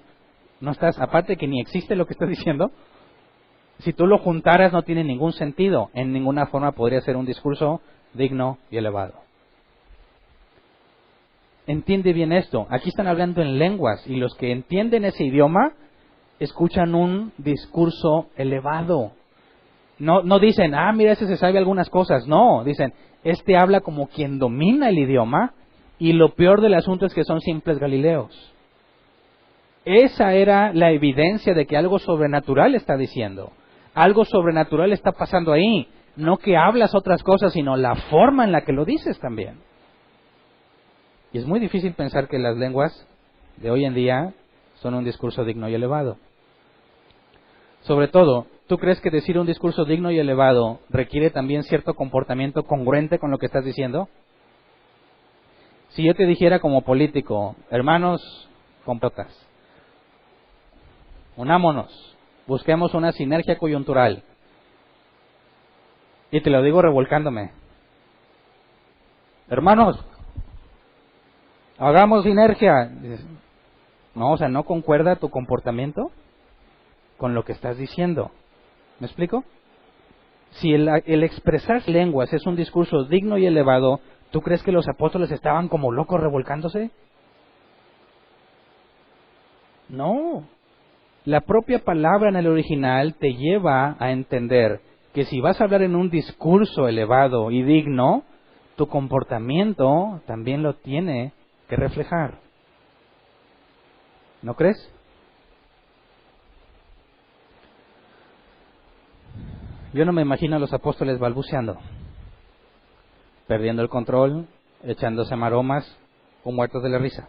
no estás, aparte que ni existe lo que estoy diciendo, si tú lo juntaras no tiene ningún sentido, en ninguna forma podría ser un discurso digno y elevado. Entiende bien esto, aquí están hablando en lenguas y los que entienden ese idioma escuchan un discurso elevado. No dicen, mira, ese se sabe algunas cosas, no, dicen, este habla como quien domina el idioma y lo peor del asunto es que son simples galileos. Esa era la evidencia de que algo sobrenatural está diciendo. Algo sobrenatural está pasando ahí. No que hablas otras cosas, sino la forma en la que lo dices también. Y es muy difícil pensar que las lenguas de hoy en día son un discurso digno y elevado. Sobre todo, ¿tú crees que decir un discurso digno y elevado requiere también cierto comportamiento congruente con lo que estás diciendo? Si yo te dijera como político, hermanos, compatriotas, unámonos, busquemos una sinergia coyuntural. Y te lo digo revolcándome. Hermanos, hagamos sinergia. No, ¿no concuerda tu comportamiento con lo que estás diciendo? ¿Me explico? Si el expresar lenguas es un discurso digno y elevado, ¿tú crees que los apóstoles estaban como locos revolcándose? No. La propia palabra en el original te lleva a entender que si vas a hablar en un discurso elevado y digno, tu comportamiento también lo tiene que reflejar. ¿No crees? Yo no me imagino a los apóstoles balbuceando, perdiendo el control, echándose maromas o muertos de la risa.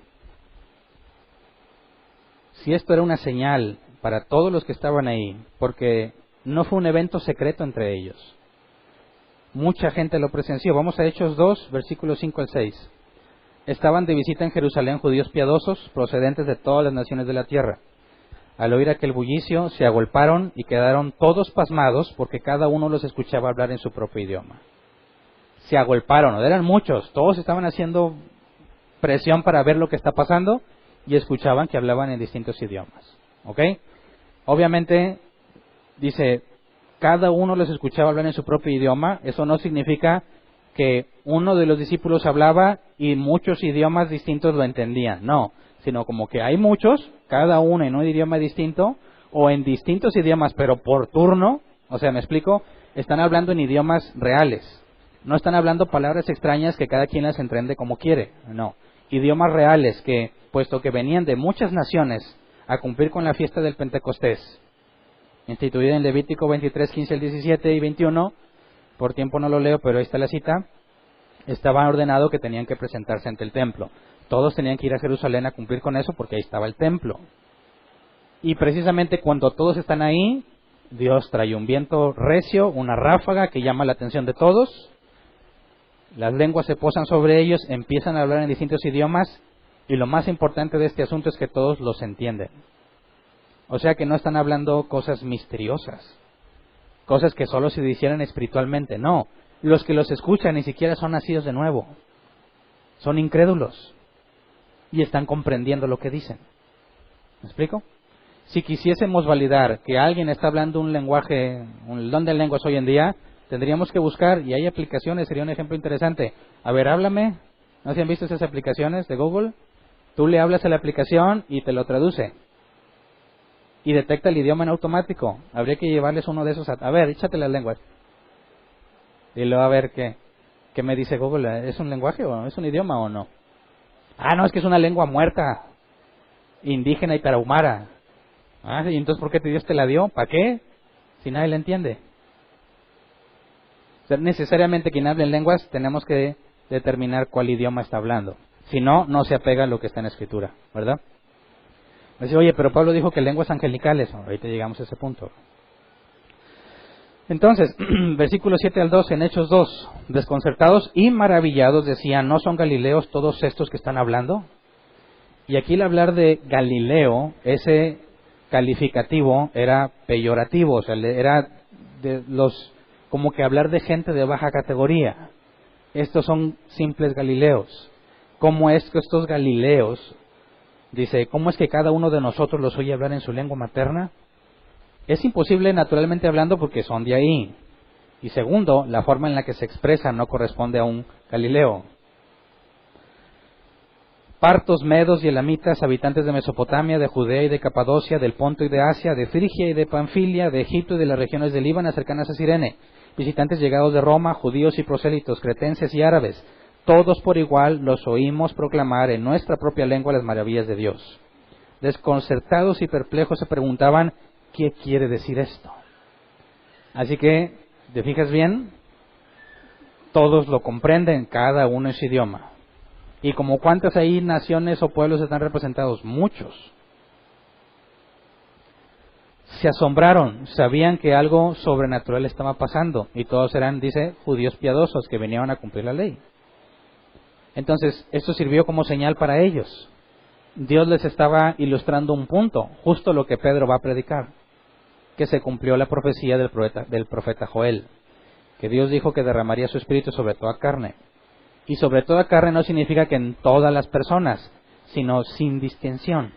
Si esto era una señal para todos los que estaban ahí, porque no fue un evento secreto entre ellos. Mucha gente lo presenció. Vamos a Hechos 2, versículos 5 al 6. Estaban de visita en Jerusalén judíos piadosos procedentes de todas las naciones de la tierra. Al oír aquel bullicio, se agolparon y quedaron todos pasmados porque cada uno los escuchaba hablar en su propio idioma. Se agolparon, eran muchos, todos estaban haciendo presión para ver lo que está pasando y escuchaban que hablaban en distintos idiomas. ¿Ok? Obviamente, dice, cada uno los escuchaba hablar en su propio idioma. Eso no significa que uno de los discípulos hablaba y muchos idiomas distintos lo entendían. No, sino como que hay muchos, cada uno en un idioma distinto o en distintos idiomas, pero por turno. O sea, ¿me explico? Están hablando en idiomas reales. No están hablando palabras extrañas que cada quien las entiende como quiere. No, idiomas reales que, puesto que venían de muchas naciones a cumplir con la fiesta del Pentecostés, instituida en Levítico 23, 15 al 17 y 21, por tiempo no lo leo, pero ahí está la cita, estaba ordenado que tenían que presentarse ante el templo. Todos tenían que ir a Jerusalén a cumplir con eso porque ahí estaba el templo. Y precisamente cuando todos están ahí, Dios trae un viento recio, una ráfaga que llama la atención de todos. Las lenguas se posan sobre ellos, empiezan a hablar en distintos idiomas, y lo más importante de este asunto es que todos los entienden. O sea que no están hablando cosas misteriosas, cosas que solo se hicieran espiritualmente. No, los que los escuchan ni siquiera son nacidos de nuevo. Son incrédulos y están comprendiendo lo que dicen. ¿Me explico? Si quisiésemos validar que alguien está hablando un lenguaje, un don de lenguas hoy en día, tendríamos que buscar, y hay aplicaciones, sería un ejemplo interesante. A ver, háblame. ¿No se han visto esas aplicaciones de Google? Tú le hablas a la aplicación y te lo traduce. Y detecta el idioma en automático. Habría que llevarles uno de esos a ver, échate las lenguas. Y luego a ver qué me dice Google. ¿Es un lenguaje o es un idioma o no? Ah, no, es que es una lengua muerta, indígena y tarahumara. Ah, ¿y entonces por qué Dios te la dio? ¿Para qué? Si nadie la entiende. O sea, necesariamente quien hable en lenguas tenemos que determinar cuál idioma está hablando. Si no, no se apega a lo que está en la Escritura, ¿verdad? Dice, oye, pero Pablo dijo que lenguas angelicales. Ahorita llegamos a ese punto. Entonces, versículos 7 al 12, en Hechos 2, desconcertados y maravillados decían, ¿no son galileos todos estos que están hablando? Y aquí el hablar de Galileo, ese calificativo era peyorativo, o sea, era de los, como que hablar de gente de baja categoría. Estos son simples galileos. ¿Cómo es que estos galileos, dice, cómo es que cada uno de nosotros los oye hablar en su lengua materna? Es imposible naturalmente hablando porque son de ahí. Y segundo, la forma en la que se expresa no corresponde a un galileo. Partos, medos y elamitas, habitantes de Mesopotamia, de Judea y de Capadocia, del Ponto y de Asia, de Frigia y de Panfilia, de Egipto y de las regiones del Líbano cercanas a Cirene, visitantes llegados de Roma, judíos y prosélitos, cretenses y árabes, todos por igual los oímos proclamar en nuestra propia lengua las maravillas de Dios. Desconcertados y perplejos se preguntaban, ¿qué quiere decir esto? Así que, ¿te fijas bien? Todos lo comprenden, cada uno en su idioma. ¿Y como cuántas ahí naciones o pueblos están representados? Muchos. Se asombraron, sabían que algo sobrenatural estaba pasando, y todos eran, dice, judíos piadosos que venían a cumplir la ley. Entonces, esto sirvió como señal para ellos. Dios les estaba ilustrando un punto, justo lo que Pedro va a predicar, que se cumplió la profecía del profeta Joel, que Dios dijo que derramaría su espíritu sobre toda carne. Y sobre toda carne no significa que en todas las personas, sino sin distinción.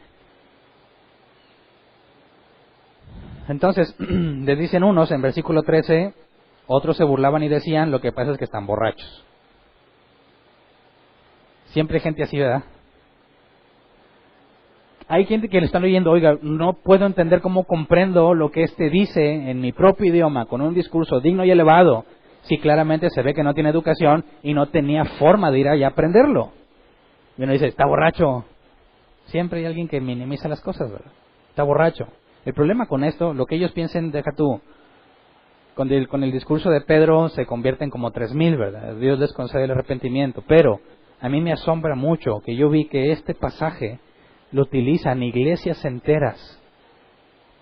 Entonces, les dicen unos, en versículo 13, otros se burlaban y decían, lo que pasa es que están borrachos. Siempre hay gente así, ¿verdad? Hay gente que le están oyendo, oiga, no puedo entender cómo comprendo lo que éste dice en mi propio idioma, con un discurso digno y elevado, si claramente se ve que no tiene educación y no tenía forma de ir allá a aprenderlo. Y uno dice, está borracho. Siempre hay alguien que minimiza las cosas, ¿verdad? Está borracho. El problema con esto, lo que ellos piensen, deja tú, con el discurso de Pedro se convierten como 3,000, ¿verdad? Dios les concede el arrepentimiento. Pero a mí me asombra mucho que yo vi que este pasaje lo utilizan iglesias enteras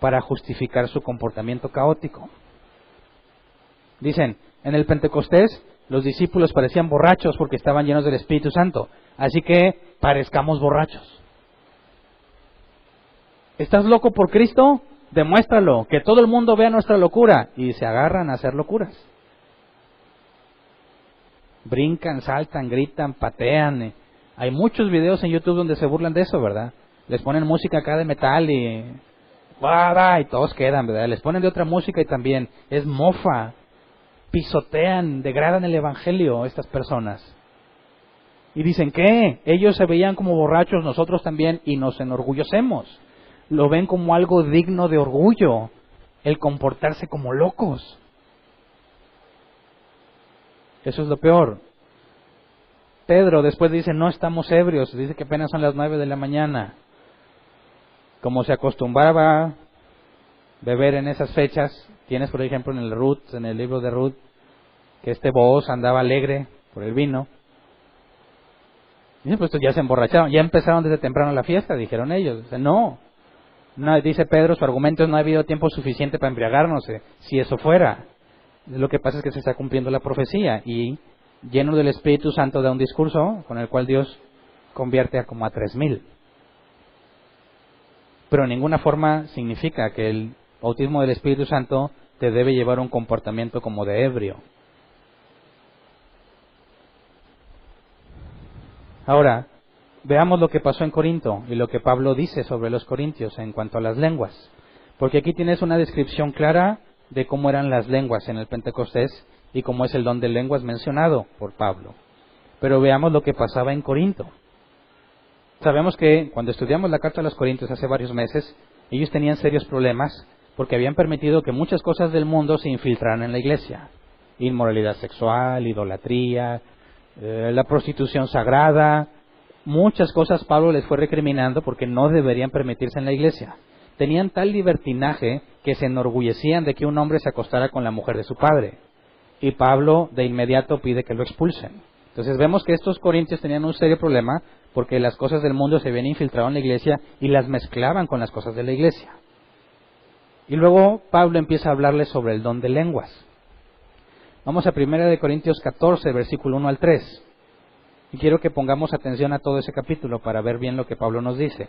para justificar su comportamiento caótico. Dicen, en el Pentecostés los discípulos parecían borrachos porque estaban llenos del Espíritu Santo, así que parezcamos borrachos. ¿Estás loco por Cristo? Demuéstralo, que todo el mundo vea nuestra locura. Y se agarran a hacer locuras. Brincan, saltan, gritan, patean. Hay muchos videos en YouTube donde se burlan de eso, ¿verdad? Les ponen música acá de metal y todos quedan, ¿verdad? Les ponen de otra música y también es mofa. Pisotean, degradan el evangelio estas personas. Y dicen, ¿qué? Ellos se veían como borrachos, nosotros también, y nos enorgullecemos. Lo ven como algo digno de orgullo, el comportarse como locos. Eso es lo peor. Pedro después dice, no estamos ebrios, dice que apenas son las 9 de la mañana. Como se acostumbraba beber en esas fechas, tienes por ejemplo en el libro de Ruth, que Booz andaba alegre por el vino. Y pues ya se emborracharon, ya empezaron desde temprano la fiesta, dijeron ellos. Dice, no, dice Pedro, su argumento es no ha habido tiempo suficiente para embriagarnos, si eso fuera. Lo que pasa es que se está cumpliendo la profecía y lleno del Espíritu Santo, da un discurso con el cual Dios convierte a como a 3,000. Pero en ninguna forma significa que el bautismo del Espíritu Santo te debe llevar a un comportamiento como de ebrio. Ahora, veamos lo que pasó en Corinto y lo que Pablo dice sobre los corintios en cuanto a las lenguas. Porque aquí tienes una descripción clara de cómo eran las lenguas en el Pentecostés y cómo es el don de lenguas mencionado por Pablo. Pero veamos lo que pasaba en Corinto. Sabemos que cuando estudiamos la carta a los Corintios hace varios meses, ellos tenían serios problemas porque habían permitido que muchas cosas del mundo se infiltraran en la iglesia. Inmoralidad sexual, idolatría, la prostitución sagrada, muchas cosas Pablo les fue recriminando porque no deberían permitirse en la iglesia. Tenían tal libertinaje que se enorgullecían de que un hombre se acostara con la mujer de su padre. Y Pablo de inmediato pide que lo expulsen. Entonces vemos que estos corintios tenían un serio problema porque las cosas del mundo se habían infiltrado en la iglesia y las mezclaban con las cosas de la iglesia. Y luego Pablo empieza a hablarles sobre el don de lenguas. Vamos a 1 Corintios 14, versículo 1 al 3. Y quiero que pongamos atención a todo ese capítulo para ver bien lo que Pablo nos dice.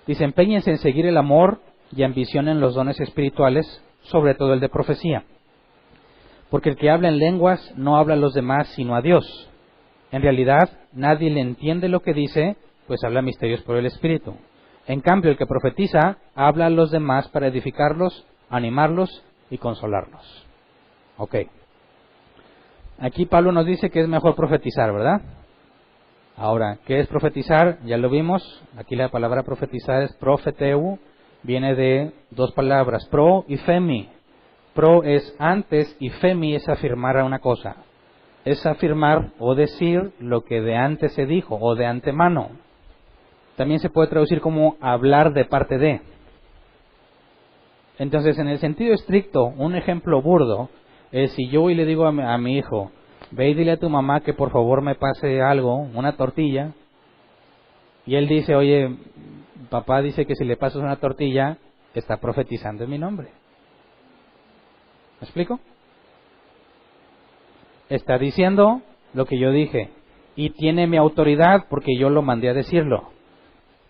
Dice, empeñense en seguir el amor y ambicionen los dones espirituales, sobre todo el de profecía. Porque el que habla en lenguas no habla a los demás sino a Dios. En realidad, nadie le entiende lo que dice, pues habla misterios por el Espíritu. En cambio, el que profetiza habla a los demás para edificarlos, animarlos y consolarlos. Ok. Aquí Pablo nos dice que es mejor profetizar, ¿verdad? Ahora, ¿qué es profetizar? Ya lo vimos. Aquí la palabra profetizar es profeteu. Viene de dos palabras, pro y femi. Pro es antes y femi es afirmar a una cosa. Es afirmar o decir lo que de antes se dijo o de antemano. También se puede traducir como hablar de parte de. Entonces, en el sentido estricto, un ejemplo burdo es si yo hoy le digo a mi hijo, ve y dile a tu mamá que por favor me pase algo, una tortilla, y él dice, oye, papá dice que si le pasas una tortilla, está profetizando en mi nombre. ¿Me explico? Está diciendo lo que yo dije, y tiene mi autoridad porque yo lo mandé a decirlo.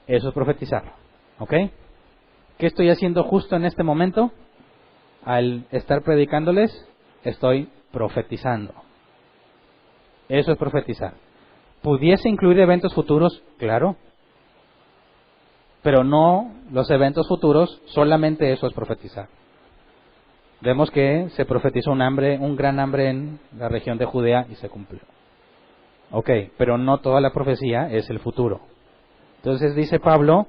Eso es profetizar, ¿ok? ¿Qué estoy haciendo justo en este momento? Al estar predicándoles, estoy profetizando. Eso es profetizar. ¿Pudiese incluir eventos futuros? Claro. Pero no los eventos futuros, solamente eso es profetizar. Vemos que se profetizó un gran hambre en la región de Judea y se cumplió. Ok, pero no toda la profecía es el futuro. Entonces dice Pablo,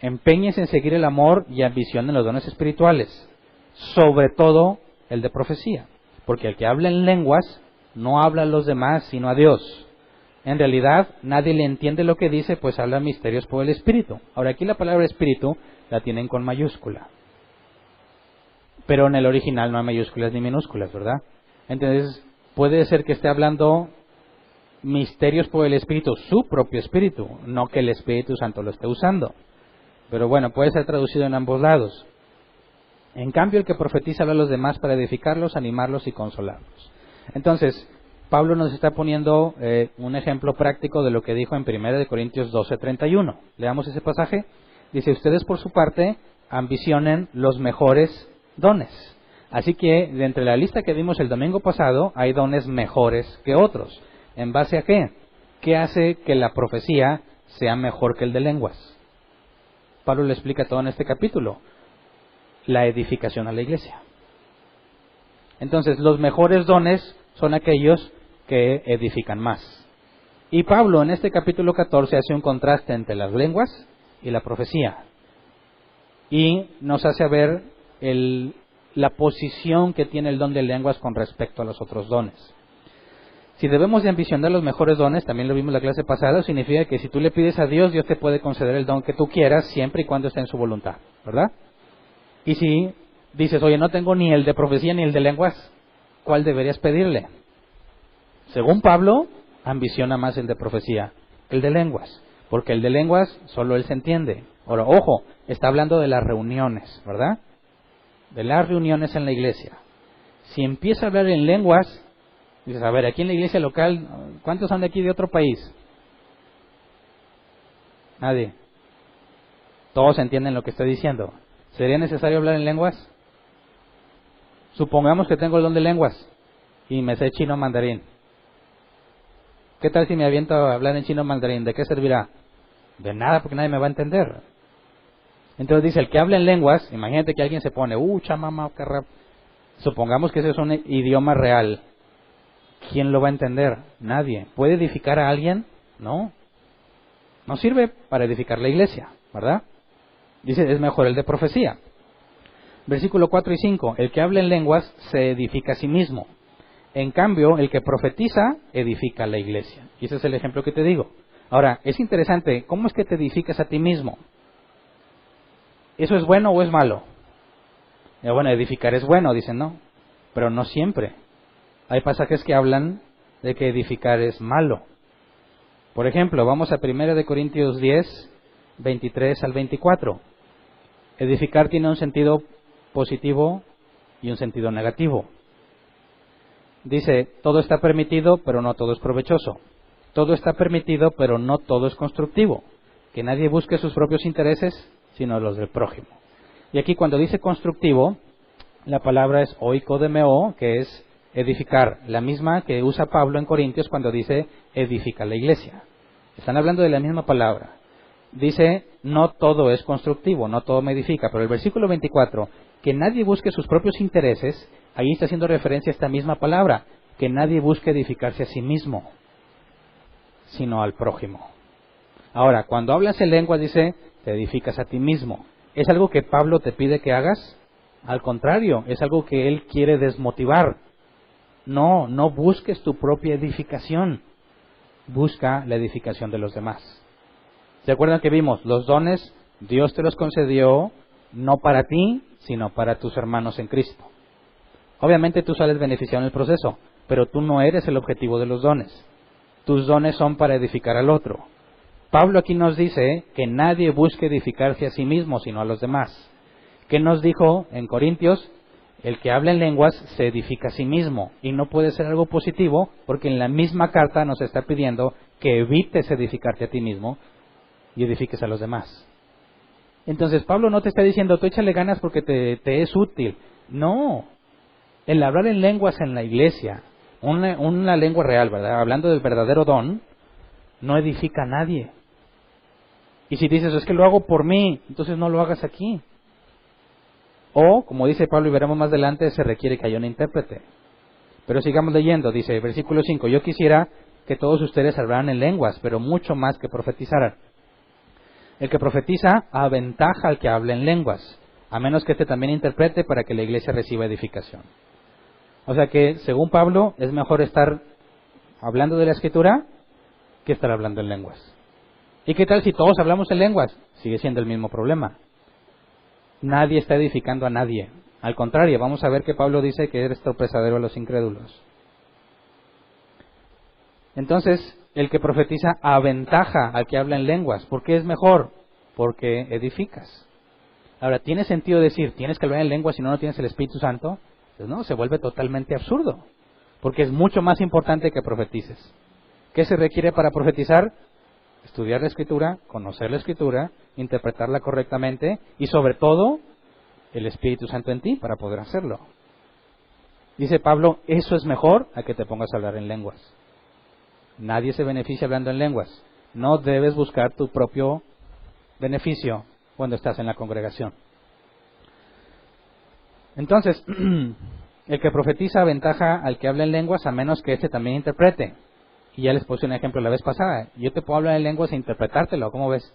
empeñes en seguir el amor y ambición en los dones espirituales, sobre todo el de profecía, porque el que habla en lenguas no habla a los demás sino a Dios. En realidad nadie le entiende lo que dice, pues habla misterios por el Espíritu. Ahora aquí la palabra Espíritu la tienen con mayúscula, pero en el original no hay mayúsculas ni minúsculas, ¿verdad? Entonces puede ser que esté hablando misterios por el Espíritu, su propio Espíritu, no que el Espíritu Santo lo esté usando. Pero bueno, puede ser traducido en ambos lados. En cambio, el que profetiza habla a los demás para edificarlos, animarlos y consolarlos. Entonces, Pablo nos está poniendo un ejemplo práctico de lo que dijo en 1 Corintios 12:31. Leamos ese pasaje. Dice, ustedes por su parte ambicionen los mejores dones. Así que, de entre la lista que vimos el domingo pasado, hay dones mejores que otros. ¿En base a qué? ¿Qué hace que la profecía sea mejor que el de lenguas? Pablo le explica todo en este capítulo. La edificación a la iglesia. Entonces, los mejores dones son aquellos que edifican más. Y Pablo en este capítulo 14 hace un contraste entre las lenguas y la profecía. Y nos hace ver la posición que tiene el don de lenguas con respecto a los otros dones. Si debemos de ambicionar los mejores dones, también lo vimos en la clase pasada, significa que si tú le pides a Dios, Dios te puede conceder el don que tú quieras, siempre y cuando esté en su voluntad, ¿verdad? Y si dices, oye, no tengo ni el de profecía ni el de lenguas, ¿cuál deberías pedirle? Según Pablo, ambiciona más el de profecía que el de lenguas, porque el de lenguas solo él se entiende. Ahora, ojo, está hablando de las reuniones, ¿verdad? De las reuniones en la iglesia. Si empieza a hablar en lenguas, Dices, a ver, aquí en la iglesia local, ¿cuántos son de aquí de otro país? Nadie. Todos entienden lo que estoy diciendo. ¿Sería necesario hablar en lenguas? Supongamos que tengo el don de lenguas y me sé chino mandarín. ¿Qué tal si me aviento a hablar en chino mandarín? ¿De qué servirá? De nada, porque nadie me va a entender. Entonces dice, el que habla en lenguas, imagínate que alguien se pone, chamama, carrap. Supongamos que ese es un idioma real. ¿Quién lo va a entender? Nadie. ¿Puede edificar a alguien? No. No sirve para edificar la iglesia, ¿verdad? Dice, es mejor el de profecía. Versículo 4 y 5. El que habla en lenguas se edifica a sí mismo. En cambio, el que profetiza edifica a la iglesia. Y ese es el ejemplo que te digo. Ahora, es interesante, ¿cómo es que te edificas a ti mismo? ¿Eso es bueno o es malo? Bueno, edificar es bueno, dicen, no. Pero no siempre. Hay pasajes que hablan de que edificar es malo. Por ejemplo, vamos a 1 Corintios 10, 23 al 24. Edificar tiene un sentido positivo y un sentido negativo. Dice, todo está permitido, pero no todo es provechoso. Todo está permitido, pero no todo es constructivo. Que nadie busque sus propios intereses, sino los del prójimo. Y aquí cuando dice constructivo, la palabra es oikodemeo, que es edificar, la misma que usa Pablo en Corintios cuando dice edifica la iglesia. Están hablando de la misma palabra. Dice, no todo es constructivo, no todo me edifica, pero el versículo 24, que nadie busque sus propios intereses, ahí está haciendo referencia a esta misma palabra, que nadie busque edificarse a sí mismo, sino al prójimo. Ahora, cuando hablas en lengua, dice, te edificas a ti mismo. ¿Es algo que Pablo te pide que hagas? Al contrario, es algo que él quiere desmotivar. No busques tu propia edificación. Busca la edificación de los demás. ¿Se acuerdan que vimos? Los dones, Dios te los concedió no para ti, sino para tus hermanos en Cristo. Obviamente tú sales beneficiado en el proceso, pero tú no eres el objetivo de los dones. Tus dones son para edificar al otro. Pablo aquí nos dice que nadie busque edificarse a sí mismo, sino a los demás. ¿Qué nos dijo en Corintios? El que habla en lenguas se edifica a sí mismo, y no puede ser algo positivo, porque en la misma carta nos está pidiendo que evites edificarte a ti mismo y edifiques a los demás. Entonces Pablo no te está diciendo, tú échale ganas porque te es útil. No, el hablar en lenguas en la iglesia, una lengua real, ¿verdad? Hablando del verdadero don, no edifica a nadie. Y si dices, es que lo hago por mí, entonces no lo hagas aquí. O, como dice Pablo y veremos más adelante, se requiere que haya un intérprete. Pero sigamos leyendo, dice versículo 5, yo quisiera que todos ustedes hablaran en lenguas, pero mucho más que profetizaran. El que profetiza aventaja al que habla en lenguas, a menos que éste también interprete para que la iglesia reciba edificación. O sea que, según Pablo, es mejor estar hablando de la Escritura que estar hablando en lenguas. ¿Y qué tal si todos hablamos en lenguas? Sigue siendo el mismo problema. Nadie está edificando a nadie. Al contrario, vamos a ver que Pablo dice que eres tropezadero a los incrédulos. Entonces, el que profetiza aventaja al que habla en lenguas. ¿Por qué es mejor? Porque edificas. Ahora, ¿tiene sentido decir, tienes que hablar en lenguas si no tienes el Espíritu Santo? Pues no, se vuelve totalmente absurdo. Porque es mucho más importante que profetices. ¿Qué se requiere para profetizar? Estudiar la Escritura, conocer la Escritura, interpretarla correctamente y sobre todo el Espíritu Santo en ti para poder hacerlo. Dice Pablo, eso es mejor a que te pongas a hablar en lenguas. Nadie se beneficia hablando en lenguas. No debes buscar tu propio beneficio cuando estás en la congregación. Entonces, el que profetiza aventaja al que habla en lenguas a menos que éste también interprete. Y ya les puse un ejemplo la vez pasada. Yo te puedo hablar en lenguas e interpretártelo. ¿Cómo ves?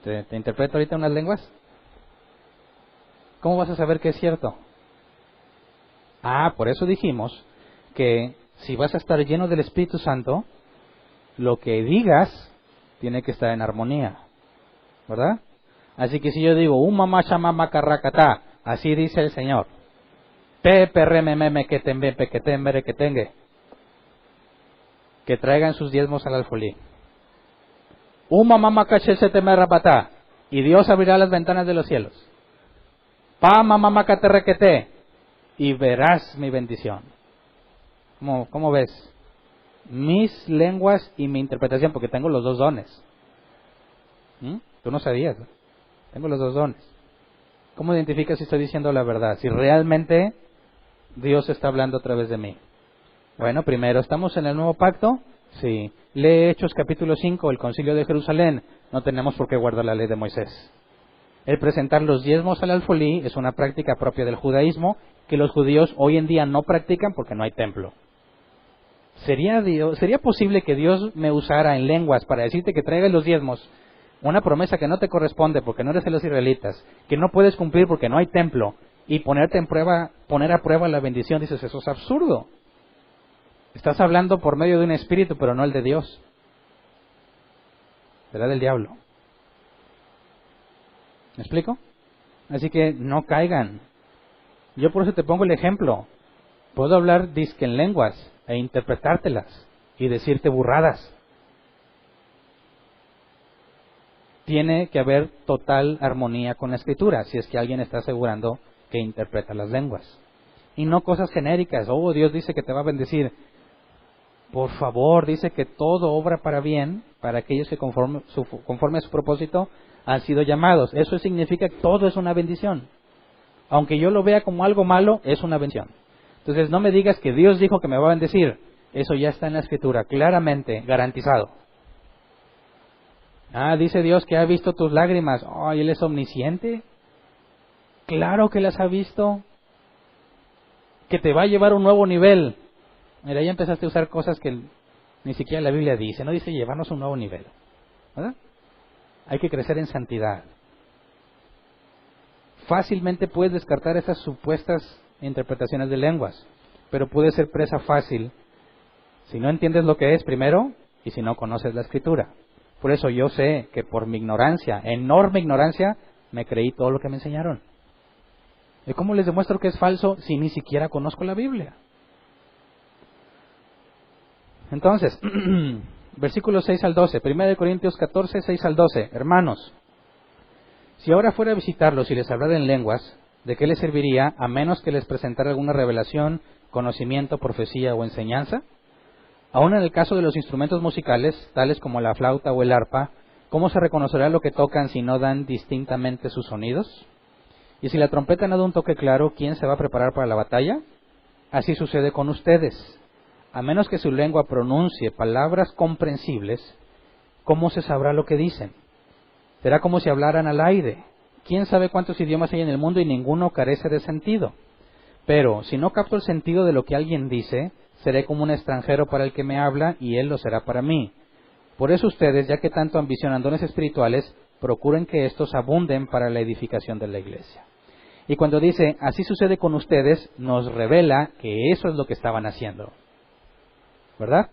¿Te interpreto ahorita unas lenguas? ¿Cómo vas a saber que es cierto? Por eso dijimos que si vas a estar lleno del Espíritu Santo, lo que digas tiene que estar en armonía. ¿Verdad? Así que si yo digo, mamá chamama carracatá, así dice el Señor. Peperremememe que tembe, que tembere que tengue. Que traigan sus diezmos al alfolí. Mamá cachese temerrapatá. Y Dios abrirá las ventanas de los cielos. Pa mamá caterrequete. Y verás mi bendición. ¿Cómo ves? Mis lenguas y mi interpretación, porque tengo los dos dones. Tú no sabías, ¿no? Tengo los dos dones. ¿Cómo identificas si estoy diciendo la verdad? Si realmente Dios está hablando a través de mí. Bueno, primero, ¿estamos en el nuevo pacto? Sí. Lee Hechos capítulo 5, el concilio de Jerusalén. No tenemos por qué guardar la ley de Moisés. El presentar los diezmos al alfolí es una práctica propia del judaísmo que los judíos hoy en día no practican porque no hay templo. ¿Sería posible que Dios me usara en lenguas para decirte que traigas los diezmos? Una promesa que no te corresponde porque no eres de los israelitas, que no puedes cumplir porque no hay templo, y poner a prueba la bendición. Dices, eso es absurdo. Estás hablando por medio de un espíritu, pero no el de Dios. Será del diablo. ¿Me explico? Así que no caigan. Yo por eso te pongo el ejemplo. Puedo hablar disque en lenguas e interpretártelas y decirte burradas. Tiene que haber total armonía con la Escritura, si es que alguien está asegurando que interpreta las lenguas. Y no cosas genéricas. Oh, Dios dice que te va a bendecir. Por favor, dice que todo obra para bien para aquellos que conforme a su propósito han sido llamados. Eso significa que todo es una bendición. Aunque yo lo vea como algo malo, es una bendición. Entonces no me digas que Dios dijo que me va a bendecir. Eso ya está en la Escritura, claramente garantizado. Dice Dios que ha visto tus lágrimas. ¿Y Él es omnisciente? Claro que las ha visto. Que te va a llevar a un nuevo nivel. Mira, ya empezaste a usar cosas que ni siquiera la Biblia dice. No dice llevarnos a un nuevo nivel, ¿verdad? Hay que crecer en santidad. Fácilmente puedes descartar esas supuestas interpretaciones de lenguas, pero puede ser presa fácil si no entiendes lo que es primero y si no conoces la Escritura. Por eso yo sé que por mi ignorancia, enorme ignorancia, me creí todo lo que me enseñaron. ¿Y cómo les demuestro que es falso si ni siquiera conozco la Biblia? Entonces, versículos 6 al 12, 1 Corintios 14, 6 al 12. Hermanos, si ahora fuera a visitarlos y les hablara en lenguas, ¿de qué les serviría a menos que les presentara alguna revelación, conocimiento, profecía o enseñanza? Aún en el caso de los instrumentos musicales, tales como la flauta o el arpa, ¿cómo se reconocerá lo que tocan si no dan distintamente sus sonidos? Y si la trompeta no da un toque claro, ¿quién se va a preparar para la batalla? Así sucede con ustedes. A menos que su lengua pronuncie palabras comprensibles, ¿cómo se sabrá lo que dicen? Será como si hablaran al aire. ¿Quién sabe cuántos idiomas hay en el mundo y ninguno carece de sentido? Pero si no capto el sentido de lo que alguien dice, seré como un extranjero para el que me habla y él lo será para mí. Por eso ustedes, ya que tanto ambicionan dones espirituales, procuren que estos abunden para la edificación de la iglesia. Y cuando dice, así sucede con ustedes, nos revela que eso es lo que estaban haciendo. ¿Verdad?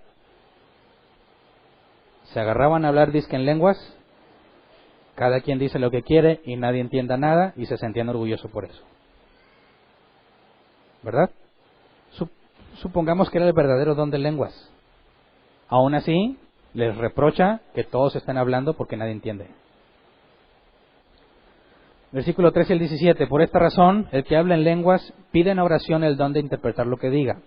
Se agarraban a hablar disque en lenguas, cada quien dice lo que quiere y nadie entienda nada y se sentían orgullosos por eso. ¿Verdad? Supongamos que era el verdadero don de lenguas. Aún así, les reprocha que todos están hablando porque nadie entiende. Versículo 13 al 17. Por esta razón, el que habla en lenguas pide en oración el don de interpretar lo que diga.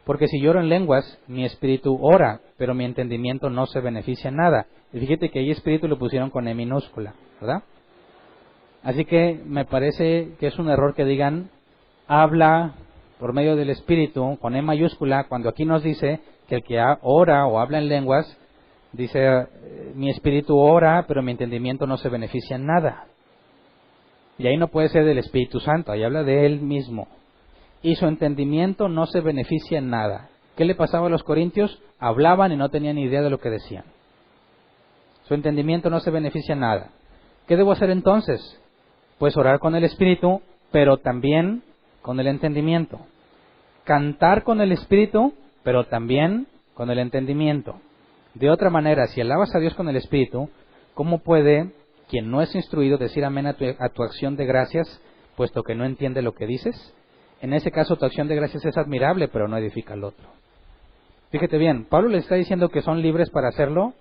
Porque si yo oro en lenguas, mi espíritu ora, pero mi entendimiento no se beneficia en nada. Y fíjate que ahí espíritu lo pusieron con E minúscula, ¿verdad? Así que me parece que es un error que digan, habla por medio del espíritu, con E mayúscula, cuando aquí nos dice que el que ora o habla en lenguas, dice, mi espíritu ora, pero mi entendimiento no se beneficia en nada. Y ahí no puede ser del Espíritu Santo, ahí habla de Él mismo. Y su entendimiento no se beneficia en nada. ¿Qué le pasaba a los corintios? Hablaban y no tenían ni idea de lo que decían. Su entendimiento no se beneficia en nada. ¿Qué debo hacer entonces? Pues orar con el Espíritu, pero también con el entendimiento. Cantar con el Espíritu, pero también con el entendimiento. De otra manera, si alabas a Dios con el Espíritu, ¿cómo puede quien no es instruido decir amén a tu acción de gracias, puesto que no entiende lo que dices? En ese caso tu acción de gracias es admirable, pero no edifica al otro. Fíjate bien, ¿Pablo le está diciendo que son libres para hacerlo?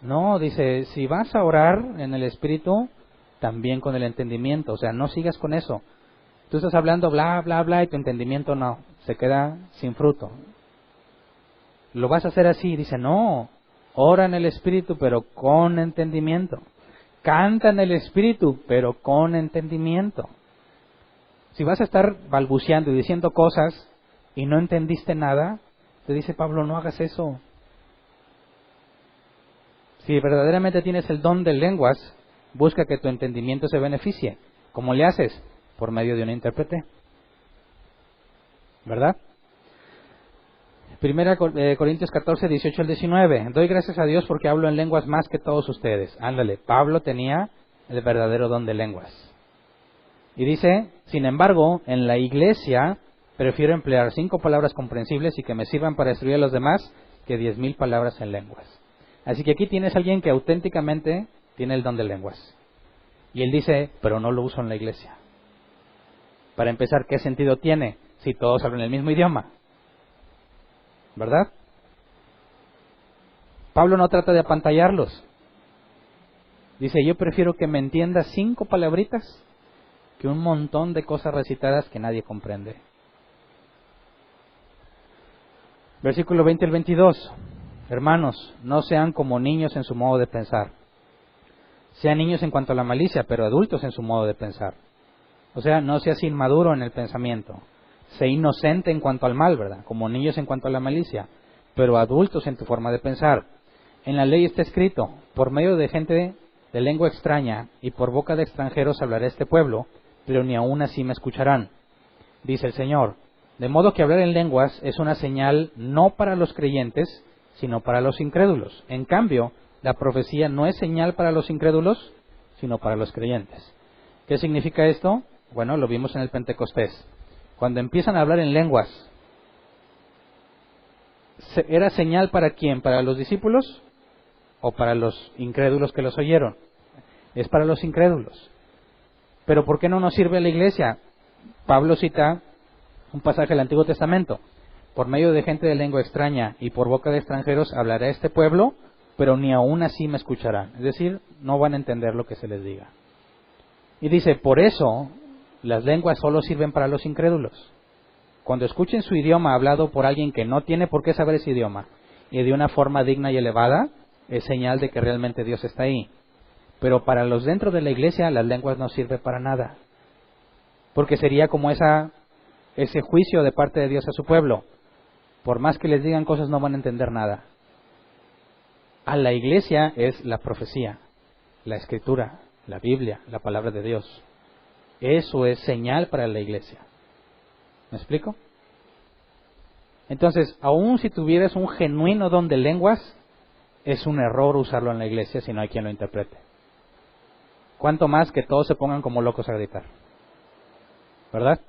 No, dice, si vas a orar en el Espíritu, también con el entendimiento, o sea, no sigas con eso. Tú estás hablando bla, bla, bla, y tu entendimiento no, se queda sin fruto. lo vas a hacer así. Dice, no, ora en el Espíritu, pero con entendimiento. Canta en el Espíritu, pero con entendimiento. Si vas a estar balbuceando y diciendo cosas y no entendiste nada, te dice Pablo, no hagas eso. Si verdaderamente tienes el don de lenguas, busca que tu entendimiento se beneficie. ¿Cómo le haces? Por medio de un intérprete. ¿Verdad? 1 Corintios 14, 18 al 19. Doy gracias a Dios porque hablo en lenguas más que todos ustedes. Ándale, Pablo tenía el verdadero don de lenguas. Y dice, sin embargo, en la iglesia prefiero emplear 5 palabras comprensibles y que me sirvan para instruir a los demás que 10,000 palabras en lenguas. Así que aquí tienes a alguien que auténticamente tiene el don de lenguas. Y él dice, pero no lo uso en la iglesia. Para empezar, ¿qué sentido tiene si todos hablan el mismo idioma? ¿Verdad? Pablo no trata de apantallarlos. Dice, yo prefiero que me entiendas 5 palabritas que un montón de cosas recitadas que nadie comprende. Versículo 20 al 22. Hermanos, no sean como niños en su modo de pensar. Sean niños en cuanto a la malicia, pero adultos en su modo de pensar. O sea, no seas inmaduro en el pensamiento. Sé inocente en cuanto al mal, ¿verdad? Como niños en cuanto a la malicia, pero adultos en tu forma de pensar. En la ley está escrito, por medio de gente de lengua extraña y por boca de extranjeros hablará este pueblo, pero ni aun así me escucharán. Dice el Señor, de modo que hablar en lenguas es una señal no para los creyentes, sino para los incrédulos. En cambio, la profecía no es señal para los incrédulos, sino para los creyentes. ¿Qué significa esto? Bueno, lo vimos en el Pentecostés. Cuando empiezan a hablar en lenguas, ¿era señal para quién? ¿Para los discípulos o para los incrédulos que los oyeron? Es para los incrédulos. ¿Pero por qué no nos sirve a la iglesia? Pablo cita un pasaje del Antiguo Testamento. Por medio de gente de lengua extraña y por boca de extranjeros hablará este pueblo, pero ni aun así me escucharán. Es decir, no van a entender lo que se les diga. Y dice, por eso las lenguas solo sirven para los incrédulos. Cuando escuchen su idioma hablado por alguien que no tiene por qué saber ese idioma, y de una forma digna y elevada, es señal de que realmente Dios está ahí. Pero para los dentro de la iglesia, las lenguas no sirven para nada. Porque sería como ese juicio de parte de Dios a su pueblo. Por más que les digan cosas, no van a entender nada. A la iglesia es la profecía, la escritura, la Biblia, la palabra de Dios. Eso es señal para la iglesia. ¿Me explico? Entonces, aun si tuvieras un genuino don de lenguas, es un error usarlo en la iglesia si no hay quien lo interprete. Cuanto más que todos se pongan como locos a gritar. ¿Verdad?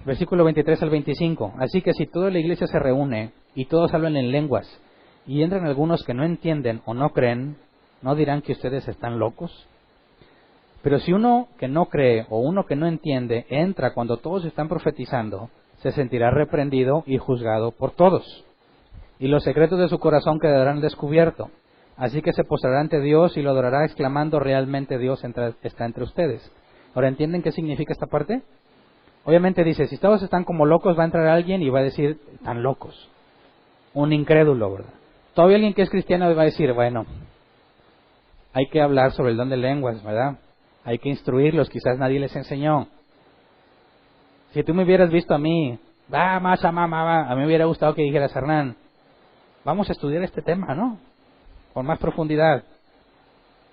Versículo 23 al 25. Así que si toda la iglesia se reúne y todos hablan en lenguas y entran algunos que no entienden o no creen, ¿no dirán que ustedes están locos? Pero si uno que no cree o uno que no entiende entra cuando todos están profetizando, se sentirá reprendido y juzgado por todos. Y los secretos de su corazón quedarán descubiertos. Así que se postrará ante Dios y lo adorará exclamando, realmente Dios está entre ustedes. Ahora, ¿entienden qué significa esta parte? Obviamente dice, si todos están como locos, va a entrar alguien y va a decir, están locos. Un incrédulo, ¿verdad? Todavía alguien que es cristiano va a decir, bueno, hay que hablar sobre el don de lenguas, ¿verdad? Hay que instruirlos, quizás nadie les enseñó. Si tú me hubieras visto a mí, a mí me hubiera gustado que dijeras, Hernán, vamos a estudiar este tema, ¿no? Con más profundidad.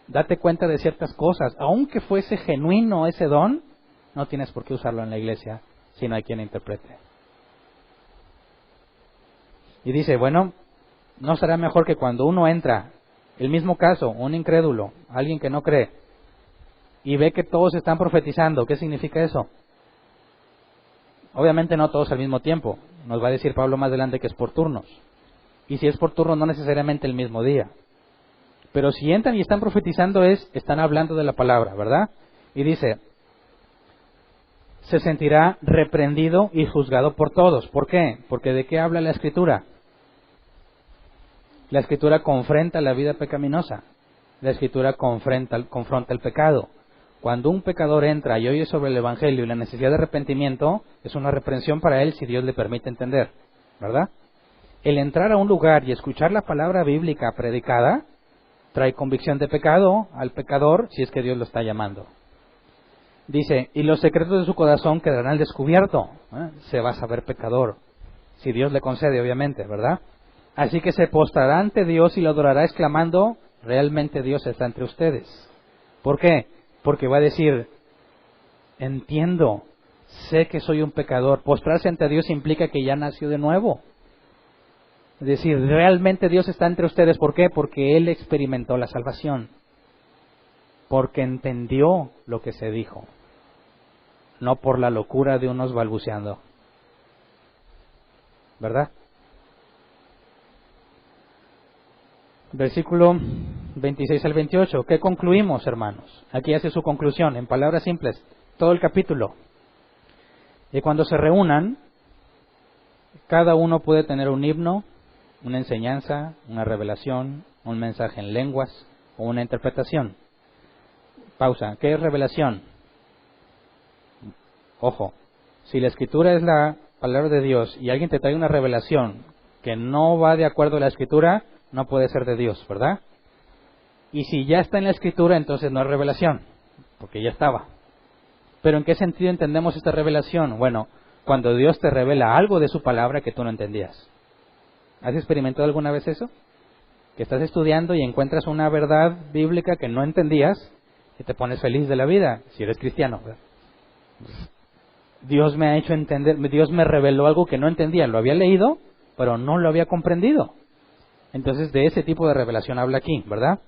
Date cuenta de ciertas cosas. Aunque fuese genuino ese don, no tienes por qué usarlo en la iglesia si no hay quien interprete. Y dice, bueno, ¿no será mejor que cuando uno entra, el mismo caso, un incrédulo, alguien que no cree, y ve que todos están profetizando? ¿Qué significa eso? Obviamente no todos al mismo tiempo. Nos va a decir Pablo más adelante que es por turnos. Y si es por turnos, no necesariamente el mismo día. Pero si entran y están profetizando, están hablando de la palabra, ¿verdad? Y dice, se sentirá reprendido y juzgado por todos. ¿Por qué? Porque ¿de qué habla la Escritura? La Escritura confronta la vida pecaminosa. La Escritura confronta el pecado. Cuando un pecador entra y oye sobre el Evangelio y la necesidad de arrepentimiento, es una reprensión para él si Dios le permite entender, ¿verdad? El entrar a un lugar y escuchar la palabra bíblica predicada trae convicción de pecado al pecador si es que Dios lo está llamando. Dice, y los secretos de su corazón quedarán al descubierto. Se va a saber pecador, si Dios le concede, obviamente, ¿verdad? Así que se postrará ante Dios y lo adorará exclamando, realmente Dios está entre ustedes. ¿Por qué? Porque va a decir, entiendo, sé que soy un pecador. Postrarse ante Dios implica que ya nació de nuevo. Es decir, realmente Dios está entre ustedes. ¿Por qué? Porque Él experimentó la salvación. Porque entendió lo que se dijo. No por la locura de unos balbuceando. ¿Verdad? Versículo 26 al 28. ¿Qué concluimos, hermanos? Aquí hace su conclusión, en palabras simples, todo el capítulo. Y cuando se reúnan, cada uno puede tener un himno, una enseñanza, una revelación, un mensaje en lenguas o una interpretación. Pausa. ¿Qué es revelación? Ojo, si la Escritura es la palabra de Dios y alguien te trae una revelación que no va de acuerdo a la Escritura, no puede ser de Dios, ¿verdad? Y si ya está en la Escritura, entonces no es revelación, porque ya estaba. Pero ¿en qué sentido entendemos esta revelación? Bueno, cuando Dios te revela algo de su palabra que tú no entendías. ¿Has experimentado alguna vez eso? Que estás estudiando y encuentras una verdad bíblica que no entendías y te pones feliz de la vida, si eres cristiano, ¿verdad? Dios me ha hecho entender, Dios me reveló algo que no entendía, lo había leído, pero no lo había comprendido. Entonces de ese tipo de revelación habla aquí, ¿verdad?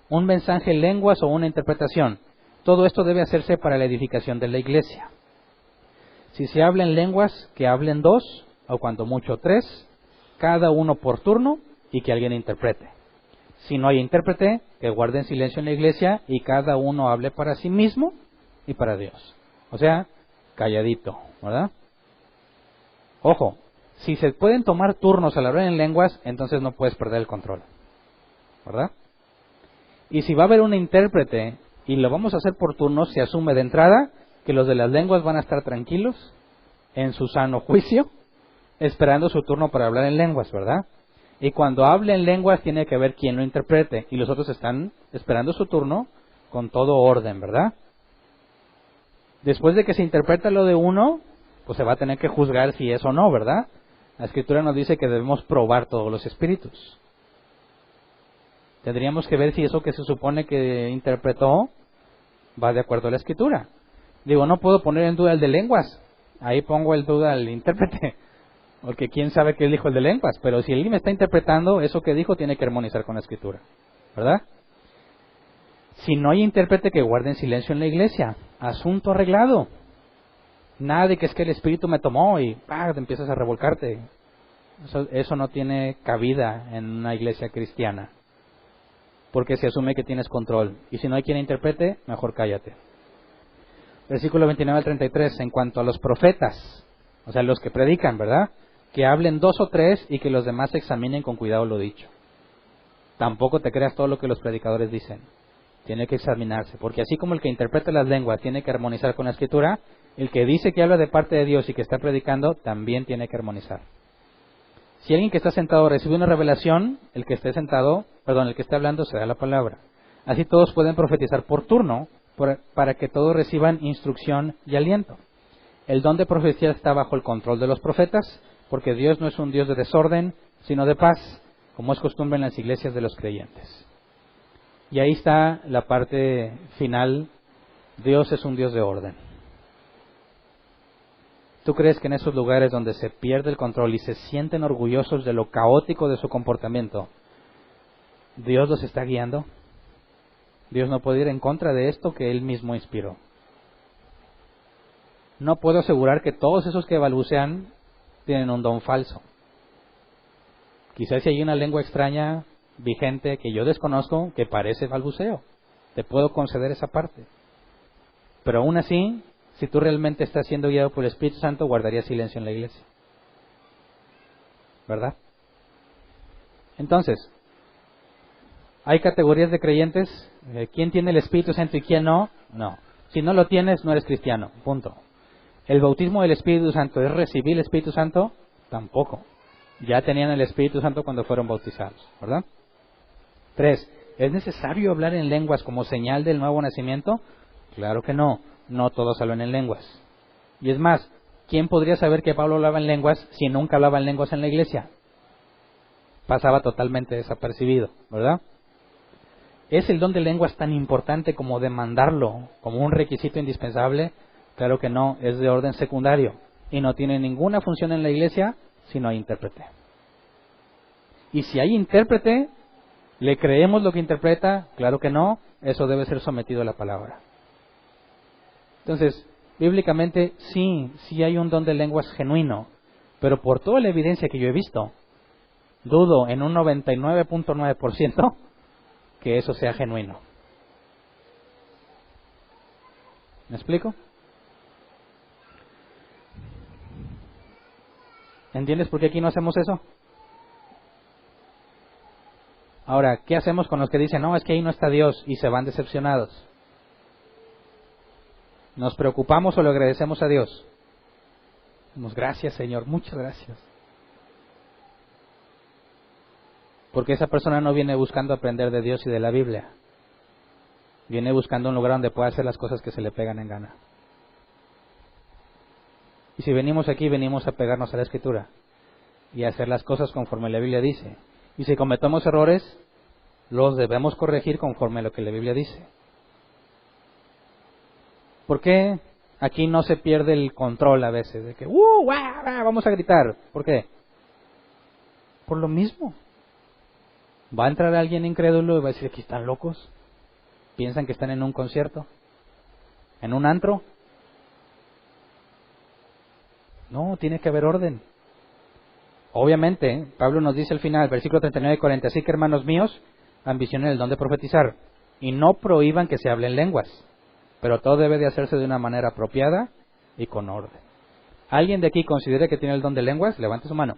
Un mensaje en lenguas o una interpretación. Todo esto debe hacerse para la edificación de la iglesia. Si se habla en lenguas, que hablen 2, o cuando mucho 3, cada uno por turno, y que alguien interprete. Si no hay intérprete, que guarden silencio en la iglesia y cada uno hable para sí mismo y para Dios. O sea, calladito, ¿verdad? Ojo, si se pueden tomar turnos al hablar en lenguas, entonces no puedes perder el control, ¿verdad? Y si va a haber un intérprete y lo vamos a hacer por turnos, se asume de entrada que los de las lenguas van a estar tranquilos, en su sano juicio, esperando su turno para hablar en lenguas, ¿verdad? Y cuando hable en lenguas tiene que ver quién lo interprete, y los otros están esperando su turno con todo orden, ¿verdad? Después de que se interpreta lo de uno, pues se va a tener que juzgar si es o no, ¿verdad? La Escritura nos dice que debemos probar todos los espíritus. Tendríamos que ver si eso que se supone que interpretó va de acuerdo a la Escritura. Digo, no puedo poner en duda el de lenguas. Ahí pongo en duda al intérprete. Porque quién sabe qué dijo el de lenguas. Pero si alguien me está interpretando, eso que dijo tiene que armonizar con la Escritura, ¿verdad? Si no hay intérprete, que guarden silencio en la iglesia. Asunto arreglado. Nada de que es que el Espíritu me tomó y te empiezas a revolcarte. Eso no tiene cabida en una iglesia cristiana. Porque se asume que tienes control. Y si no hay quien interprete, mejor cállate. Versículo 29 al 33. En cuanto a los profetas, o sea, los que predican, ¿verdad? Que hablen 2 o 3 y que los demás examinen con cuidado lo dicho. Tampoco te creas todo lo que los predicadores dicen. Tiene que examinarse. Porque así como el que interpreta las lenguas tiene que armonizar con la Escritura, el que dice que habla de parte de Dios y que está predicando también tiene que armonizar. Si alguien que está sentado recibe una revelación, el que esté hablando se da la palabra. Así todos pueden profetizar por turno para que todos reciban instrucción y aliento. El don de profecía está bajo el control de los profetas, porque Dios no es un Dios de desorden, sino de paz, como es costumbre en las iglesias de los creyentes. Y ahí está la parte final. Dios es un Dios de orden. ¿Tú crees que en esos lugares donde se pierde el control y se sienten orgullosos de lo caótico de su comportamiento, Dios los está guiando? Dios no puede ir en contra de esto que Él mismo inspiró. No puedo asegurar que todos esos que balbucean tienen un don falso. Quizás si hay una lengua extraña vigente que yo desconozco que parece balbuceo, te puedo conceder esa parte. Pero aún así, si tú realmente estás siendo guiado por el Espíritu Santo, guardarías silencio en la iglesia, ¿verdad? Entonces, hay categorías de creyentes. ¿Quién tiene el Espíritu Santo y quién no? No. Si no lo tienes, no eres cristiano. Punto. ¿El bautismo del Espíritu Santo es recibir el Espíritu Santo? Tampoco. Ya tenían el Espíritu Santo cuando fueron bautizados, ¿verdad? 3. ¿Es necesario hablar en lenguas como señal del nuevo nacimiento? Claro que no. No todos hablan en lenguas. Y es más, ¿quién podría saber que Pablo hablaba en lenguas si nunca hablaba en lenguas en la iglesia? Pasaba totalmente desapercibido, ¿verdad? ¿Es el don de lenguas tan importante como demandarlo como un requisito indispensable? Claro que no, es de orden secundario y no tiene ninguna función en la iglesia si no hay intérprete. Y si hay intérprete, ¿le creemos lo que interpreta? Claro que no, eso debe ser sometido a la palabra. Entonces, bíblicamente sí hay un don de lenguas genuino, pero por toda la evidencia que yo he visto, dudo en un 99.9% que eso sea genuino. ¿Me explico? ¿Entiendes por qué aquí no hacemos eso? Ahora, ¿qué hacemos con los que dicen, no, es que ahí no está Dios y se van decepcionados? ¿Nos preocupamos o le agradecemos a Dios? Damos gracias, Señor, muchas gracias. Porque esa persona no viene buscando aprender de Dios y de la Biblia. Viene buscando un lugar donde pueda hacer las cosas que se le pegan en gana. Y si venimos aquí, venimos a pegarnos a la Escritura y a hacer las cosas conforme la Biblia dice. Y si cometemos errores, los debemos corregir conforme a lo que la Biblia dice. ¿Por qué aquí no se pierde el control a veces? De que, vamos a gritar. ¿Por qué? Por lo mismo. Va a entrar alguien incrédulo y va a decir, aquí están locos. Piensan que están en un concierto, en un antro. No, tiene que haber orden. Obviamente, Pablo nos dice al final, versículo 39 y 40, así que hermanos míos, ambicionen el don de profetizar y no prohíban que se hablen lenguas, pero todo debe de hacerse de una manera apropiada y con orden. ¿Alguien de aquí considera que tiene el don de lenguas? Levante su mano.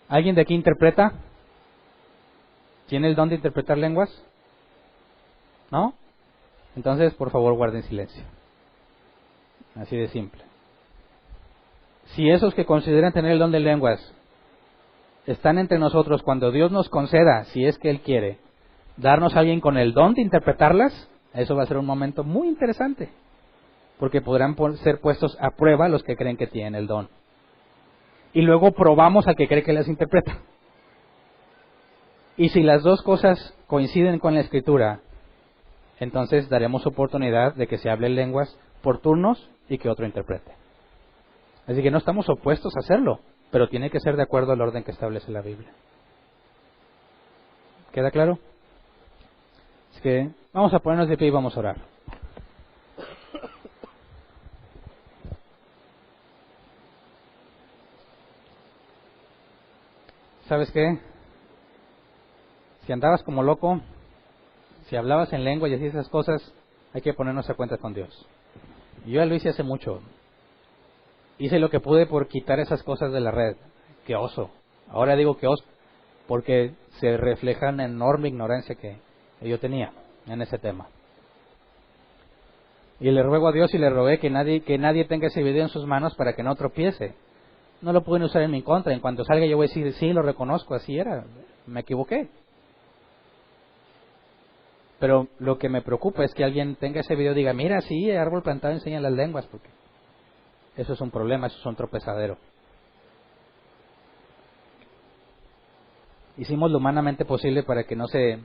¿Alguien de aquí interpreta? ¿Tiene el don de interpretar lenguas? ¿No? Entonces, por favor, guarden silencio. Así de simple. Si esos que consideran tener el don de lenguas están entre nosotros cuando Dios nos conceda, si es que Él quiere, darnos a alguien con el don de interpretarlas, eso va a ser un momento muy interesante, porque podrán ser puestos a prueba los que creen que tienen el don. Y luego probamos al que cree que las interpreta. Y si las dos cosas coinciden con la Escritura, entonces daremos oportunidad de que se hable lenguas por turnos y que otro interprete. Así que no estamos opuestos a hacerlo, pero tiene que ser de acuerdo al orden que establece la Biblia. ¿Queda claro? Así que vamos a ponernos de pie y vamos a orar. ¿Sabes qué? Si andabas como loco, si hablabas en lengua y hacías esas cosas, hay que ponernos a cuenta con Dios. Yo ya lo hice hace mucho. Hice lo que pude por quitar esas cosas de la red. ¡Qué oso! Ahora digo que oso, porque se refleja en la enorme ignorancia que yo tenía en ese tema. Y le ruego a Dios y le rogué que nadie tenga ese video en sus manos para que no tropiece. No lo pueden usar en mi contra. En cuanto salga yo voy a decir, sí, lo reconozco, así era, me equivoqué. Pero lo que me preocupa es que alguien tenga ese video y diga, mira, sí, el árbol plantado enseña las lenguas, porque eso es un problema, eso es un tropezadero. Hicimos lo humanamente posible para que no se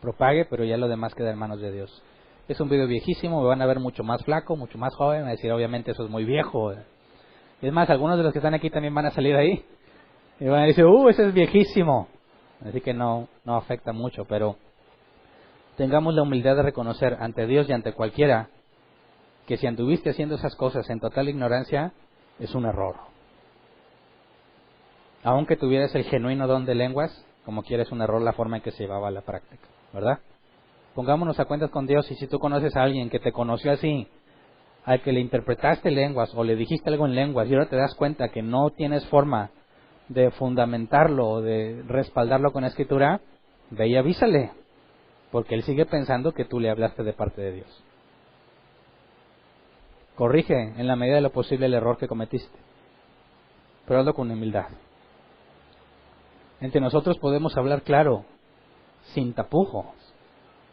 propague, pero ya lo demás queda en manos de Dios. Es un video viejísimo, me van a ver mucho más flaco, mucho más joven, van a decir, obviamente eso es muy viejo. Es más, algunos de los que están aquí también van a salir ahí y van a decir, ese es viejísimo. Así que no afecta mucho, pero tengamos la humildad de reconocer ante Dios y ante cualquiera que si anduviste haciendo esas cosas en total ignorancia, es un error. Aunque tuvieras el genuino don de lenguas, como quieres, un error la forma en que se llevaba a la práctica, ¿verdad? Pongámonos a cuentas con Dios, y si tú conoces a alguien que te conoció así, al que le interpretaste lenguas o le dijiste algo en lenguas y ahora te das cuenta que no tienes forma de fundamentarlo o de respaldarlo con la Escritura, ve y avísale. porque él sigue pensando que tú le hablaste de parte de Dios. Corrige en la medida de lo posible el error que cometiste, pero hazlo con humildad. Entre nosotros podemos hablar claro, sin tapujos.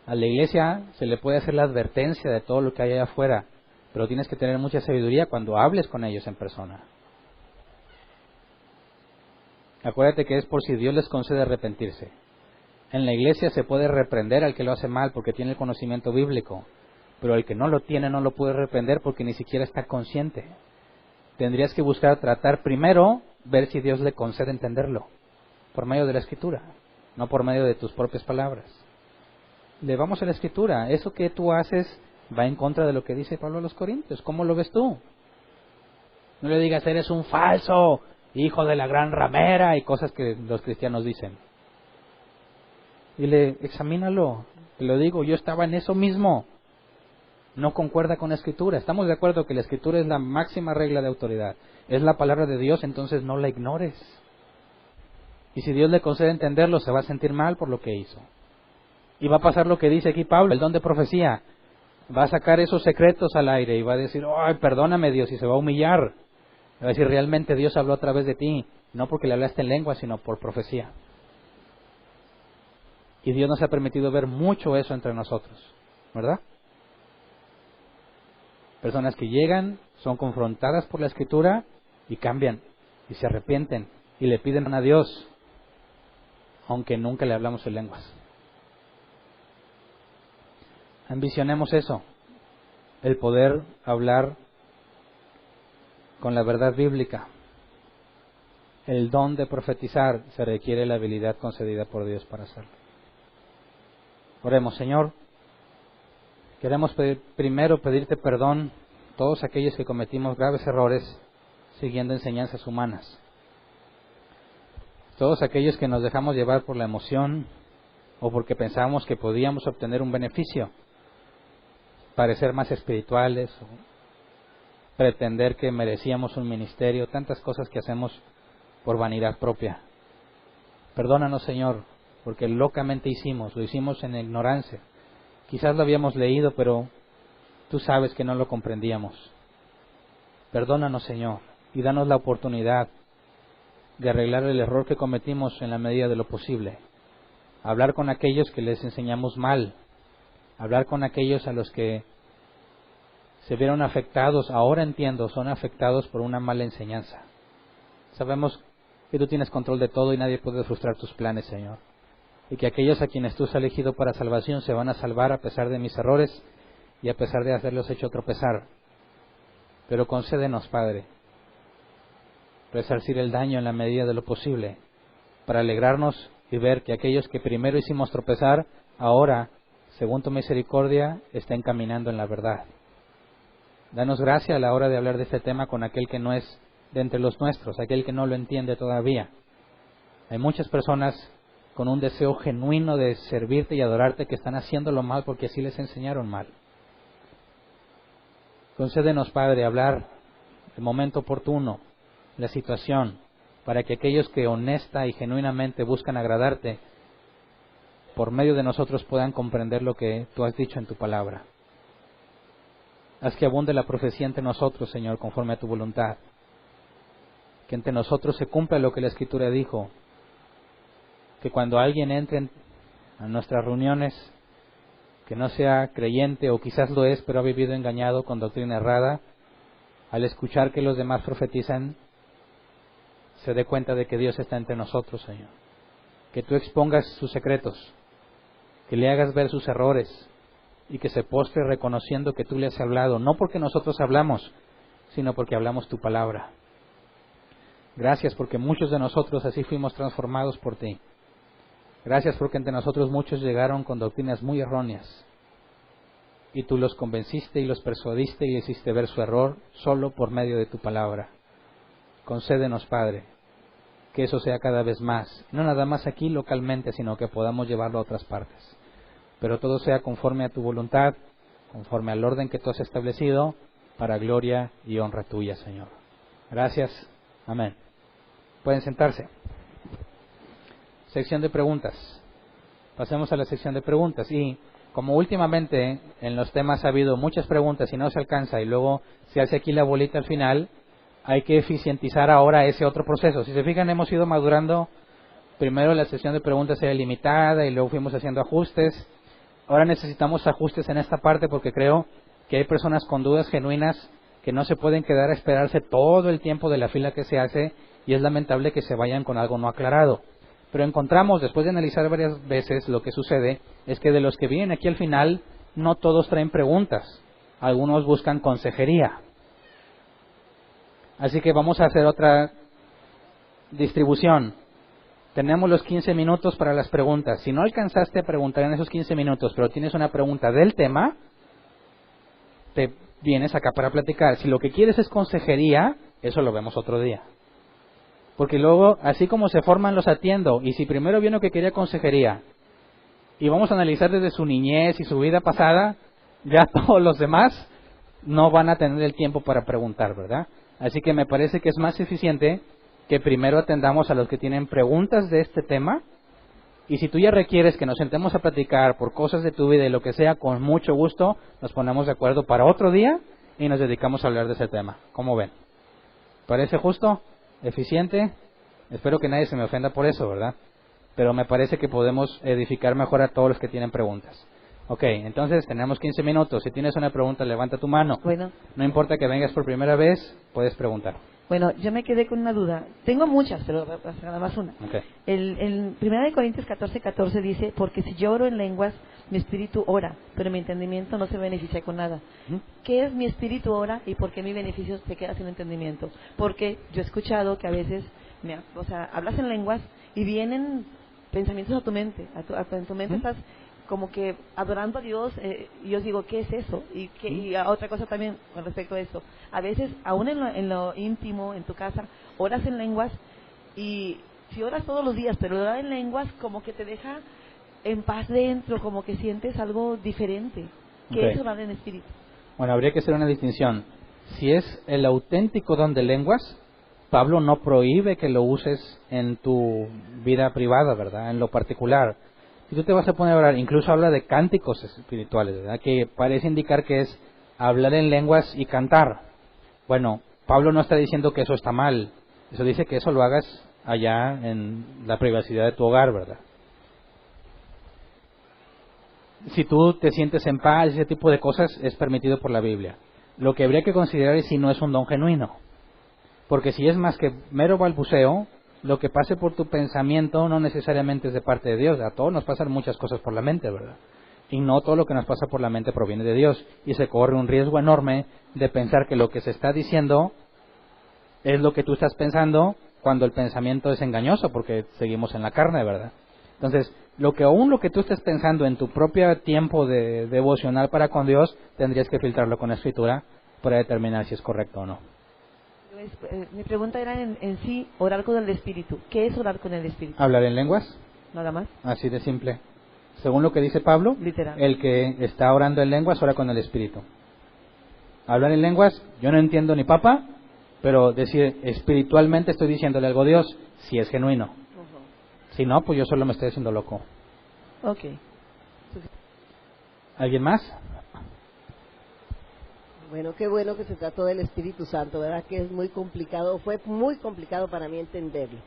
A la iglesia se le puede hacer la advertencia de todo lo que hay allá afuera, pero tienes que tener mucha sabiduría cuando hables con ellos en persona. Acuérdate que es por si Dios les concede arrepentirse. En la iglesia se puede reprender al que lo hace mal porque tiene el conocimiento bíblico, pero el que no lo tiene no lo puede reprender porque ni siquiera está consciente. Tendrías que buscar tratar primero, ver si Dios le concede entenderlo, por medio de la Escritura, no por medio de tus propias palabras. Le vamos a la Escritura. Eso que tú haces va en contra de lo que dice Pablo a los Corintios. ¿Cómo lo ves tú? No le digas, eres un falso, hijo de la gran ramera, y cosas que los cristianos dicen. Dile, examínalo. Te lo digo, yo estaba en eso mismo. No concuerda con la Escritura. Estamos de acuerdo que la Escritura es la máxima regla de autoridad. Es la palabra de Dios, entonces no la ignores. Y si Dios le concede entenderlo, se va a sentir mal por lo que hizo. Y va a pasar lo que dice aquí Pablo, el don de profecía. Va a sacar esos secretos al aire y va a decir, ay, perdóname Dios, y se va a humillar. Va a decir, realmente Dios habló a través de ti, no porque le hablaste en lengua, sino por profecía. Y Dios nos ha permitido ver mucho eso entre nosotros, ¿verdad? Personas que llegan, son confrontadas por la Escritura y cambian, y se arrepienten, y le piden a Dios, aunque nunca le hablamos en lenguas. Ambicionemos eso, el poder hablar con la verdad bíblica. El don de profetizar se requiere la habilidad concedida por Dios para hacerlo. Oremos, Señor. Queremos primero pedirte perdón todos aquellos que cometimos graves errores siguiendo enseñanzas humanas. Todos aquellos que nos dejamos llevar por la emoción o porque pensábamos que podíamos obtener un beneficio, parecer más espirituales o pretender que merecíamos un ministerio, tantas cosas que hacemos por vanidad propia. Perdónanos, Señor, porque locamente lo hicimos en ignorancia. Quizás lo habíamos leído, pero tú sabes que no lo comprendíamos. Perdónanos, Señor, y danos la oportunidad de arreglar el error que cometimos en la medida de lo posible. Hablar con aquellos que les enseñamos mal, hablar con aquellos a los que se vieron afectados, ahora entiendo, son afectados por una mala enseñanza. Sabemos que tú tienes control de todo y nadie puede frustrar tus planes, Señor. Y que aquellos a quienes tú has elegido para salvación se van a salvar a pesar de mis errores y a pesar de haberlos hecho tropezar. Pero concédenos, Padre, resarcir el daño en la medida de lo posible, para alegrarnos y ver que aquellos que primero hicimos tropezar, ahora, según tu misericordia, estén caminando en la verdad. Danos gracia a la hora de hablar de este tema con aquel que no es de entre los nuestros, aquel que no lo entiende todavía. Hay muchas personas con un deseo genuino de servirte y adorarte que están haciéndolo mal porque así les enseñaron mal. Concédenos, Padre, hablar el momento oportuno, la situación, para que aquellos que honesta y genuinamente buscan agradarte, por medio de nosotros puedan comprender lo que tú has dicho en tu palabra. Haz que abunde la profecía entre nosotros, Señor, conforme a tu voluntad. Que entre nosotros se cumpla lo que la Escritura dijo. Que cuando alguien entre a nuestras reuniones, que no sea creyente o quizás lo es, pero ha vivido engañado con doctrina errada, al escuchar que los demás profetizan, se dé cuenta de que Dios está entre nosotros, Señor. Que tú expongas sus secretos, que le hagas ver sus errores y que se postre reconociendo que tú le has hablado, no porque nosotros hablamos, sino porque hablamos tu palabra. Gracias porque muchos de nosotros así fuimos transformados por ti. Gracias porque entre nosotros muchos llegaron con doctrinas muy erróneas y tú los convenciste y los persuadiste y hiciste ver su error solo por medio de tu palabra. Concédenos, Padre, que eso sea cada vez más, no nada más aquí localmente, sino que podamos llevarlo a otras partes. Pero todo sea conforme a tu voluntad, conforme al orden que tú has establecido, para gloria y honra tuya, Señor. Gracias. Amén. Pueden sentarse. Sección de preguntas. pasemos a la sección de preguntas. Y como últimamente en los temas ha habido muchas preguntas y no se alcanza y luego se hace aquí la bolita al final, hay que eficientizar ahora ese otro proceso. Si se fijan, hemos ido madurando. Primero la sesión de preguntas era limitada y luego fuimos haciendo ajustes. Ahora necesitamos ajustes en esta parte porque creo que hay personas con dudas genuinas que no se pueden quedar a esperarse todo el tiempo de la fila que se hace y es lamentable que se vayan con algo no aclarado. Pero encontramos, después de analizar varias veces, lo que sucede es que de los que vienen aquí al final, no todos traen preguntas. Algunos buscan consejería. Así que vamos a hacer otra distribución. Tenemos los 15 minutos para las preguntas. Si no alcanzaste a preguntar en esos 15 minutos, pero tienes una pregunta del tema, te vienes acá para platicar. Si lo que quieres es consejería, eso lo vemos otro día. Porque luego, así como se forman, los atiendo. Y si primero viene que quería consejería, y vamos a analizar desde su niñez y su vida pasada, ya todos los demás no van a tener el tiempo para preguntar, ¿verdad? Así que me parece que es más eficiente que primero atendamos a los que tienen preguntas de este tema. Y si tú ya requieres que nos sentemos a platicar por cosas de tu vida y lo que sea, con mucho gusto nos ponemos de acuerdo para otro día y nos dedicamos a hablar de ese tema. ¿Cómo ven? ¿Parece justo? ¿Eficiente? Espero que nadie se me ofenda por eso, ¿verdad? Pero me parece que podemos edificar mejor a todos los que tienen preguntas. Ok, entonces tenemos 15 minutos. Si tienes una pregunta, levanta tu mano. Bueno. No importa que vengas por primera vez, puedes preguntar. Bueno, yo me quedé con una duda. Tengo muchas, pero nada más una. Okay. El 1 Corintios 14:14 dice, porque si yo oro en lenguas, mi espíritu ora, pero mi entendimiento no se beneficia con nada. ¿Qué es mi espíritu ora y por qué mi beneficio se queda sin entendimiento? Porque yo he escuchado que a veces, hablas en lenguas y vienen pensamientos a tu mente. En tu mente estás como que adorando a Dios, y yo digo, ¿qué es eso? Y a otra cosa también con respecto a eso. A veces, aún en lo íntimo, en tu casa, oras en lenguas, y si oras todos los días, pero orar en lenguas como que te deja en paz dentro, como que sientes algo diferente. ¿Qué es orar en espíritu? Bueno, habría que hacer una distinción. Si es el auténtico don de lenguas, Pablo no prohíbe que lo uses en tu vida privada, ¿verdad? En lo particular. Si tú te vas a poner a orar, incluso habla de cánticos espirituales, ¿verdad? Que parece indicar que es hablar en lenguas y cantar. Bueno, Pablo no está diciendo que eso está mal. Eso dice que eso lo hagas allá en la privacidad de tu hogar, ¿verdad? Si tú te sientes en paz, ese tipo de cosas es permitido por la Biblia. Lo que habría que considerar es si no es un don genuino. Porque si es más que mero balbuceo, lo que pase por tu pensamiento no necesariamente es de parte de Dios. A todos nos pasan muchas cosas por la mente, ¿verdad? Y no todo lo que nos pasa por la mente proviene de Dios. Y se corre un riesgo enorme de pensar que lo que se está diciendo es lo que tú estás pensando cuando el pensamiento es engañoso, porque seguimos en la carne, ¿verdad? Entonces, lo que tú estés pensando en tu propio tiempo de devocional para con Dios, tendrías que filtrarlo con la Escritura para determinar si es correcto o no. Mi pregunta era en sí, orar con el Espíritu. ¿Qué es orar con el Espíritu? ¿Hablar en lenguas? Nada más. Así de simple. Según lo que dice Pablo, literal, el que está orando en lenguas ora con el Espíritu. Hablar en lenguas, yo no entiendo ni papa, pero decir espiritualmente estoy diciéndole algo a Dios, si es genuino. Si no, pues yo solo me estoy haciendo loco. Ok. ¿Alguien más? Bueno, qué bueno que se trató del Espíritu Santo, ¿verdad? Que es muy complicado, fue muy complicado para mí entenderlo.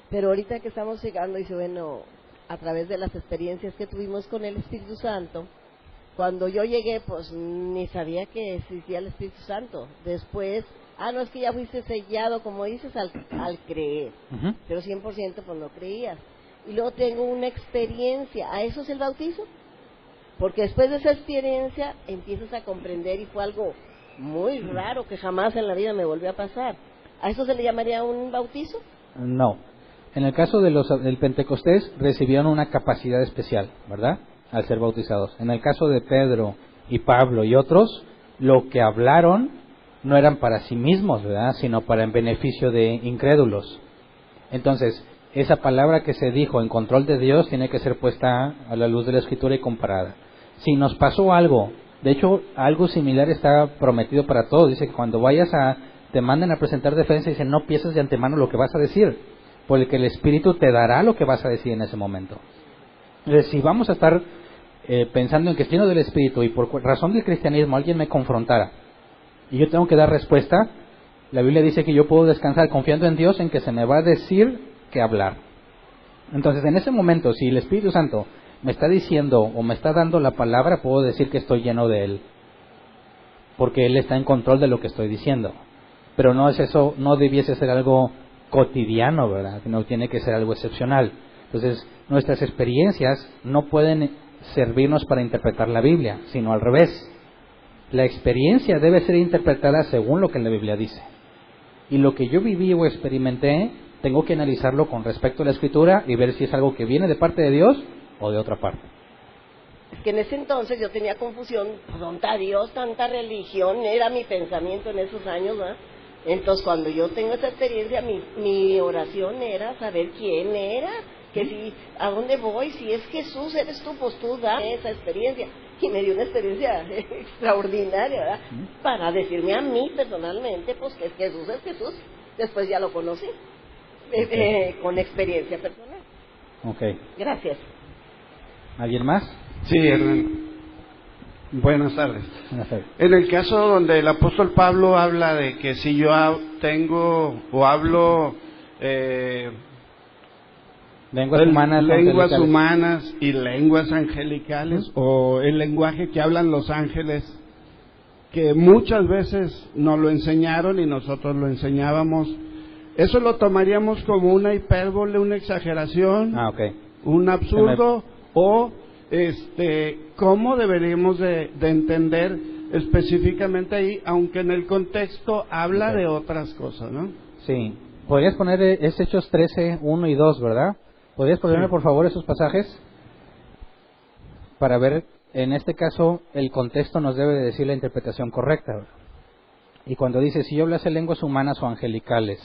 Pero ahorita que estamos llegando, dice, bueno, a través de las experiencias que tuvimos con el Espíritu Santo, cuando yo llegué, pues ni sabía que existía el Espíritu Santo. Después, no, es que ya fuiste sellado, como dices, al creer. Pero 100% pues no creías. Y luego tengo una experiencia, ¿a eso es el bautizo? Porque después de esa experiencia empiezas a comprender y fue algo muy raro que jamás en la vida me volvió a pasar. ¿A eso se le llamaría un bautizo? No. En el caso del Pentecostés recibieron una capacidad especial, ¿verdad? Al ser bautizados. En el caso de Pedro y Pablo y otros, lo que hablaron no eran para sí mismos, ¿verdad? Sino para en beneficio de incrédulos. Entonces, esa palabra que se dijo en control de Dios tiene que ser puesta a la luz de la Escritura y comparada. Si nos pasó algo, de hecho, algo similar está prometido para todos. Dice que cuando te manden a presentar defensa, dice, no pienses de antemano lo que vas a decir, porque el Espíritu te dará lo que vas a decir en ese momento. Entonces, si vamos a estar pensando en que estoy lleno del Espíritu y por razón del cristianismo alguien me confrontara y yo tengo que dar respuesta, la Biblia dice que yo puedo descansar confiando en Dios en que se me va a decir qué hablar. Entonces, en ese momento, si el Espíritu Santo me está diciendo o me está dando la palabra, puedo decir que estoy lleno de Él, porque Él está en control de lo que estoy diciendo. Pero no es eso, no debiese ser algo cotidiano, ¿verdad? No tiene que ser algo excepcional. Entonces, nuestras experiencias no pueden servirnos para interpretar la Biblia, sino al revés. La experiencia debe ser interpretada según lo que la Biblia dice. Y lo que yo viví o experimenté, tengo que analizarlo con respecto a la Escritura y ver si es algo que viene de parte de Dios o de otra parte. Es que en ese entonces yo tenía confusión, tanta Dios, tanta religión, era mi pensamiento en esos años, ¿verdad? Entonces cuando yo tengo esa experiencia, mi oración era saber quién era, que si, a dónde voy, si es Jesús, eres tú, pues tú dame esa experiencia. Y me dio una experiencia extraordinaria, ¿verdad? Para decirme a mí personalmente, pues que es Jesús. Después ya lo conocí, con experiencia personal. Ok. Gracias. ¿Alguien más? Sí, hermano. Buenas tardes. Buenas tardes. En el caso donde el apóstol Pablo habla de que si yo tengo o hablo lenguas humanas y lenguas angelicales, o el lenguaje que hablan los ángeles, que muchas veces nos lo enseñaron y nosotros lo enseñábamos, ¿eso lo tomaríamos como una hipérbole, una exageración, un absurdo, o cómo deberíamos de entender específicamente ahí, aunque en el contexto habla de otras cosas, ¿no? Sí. ¿Podrías poner Hechos 13, 1 y 2, verdad? ¿Podrías ponerme, por favor, esos pasajes? Para ver, en este caso, el contexto nos debe de decir la interpretación correcta, ¿verdad? Y cuando dice, si yo hablase lenguas humanas o angelicales,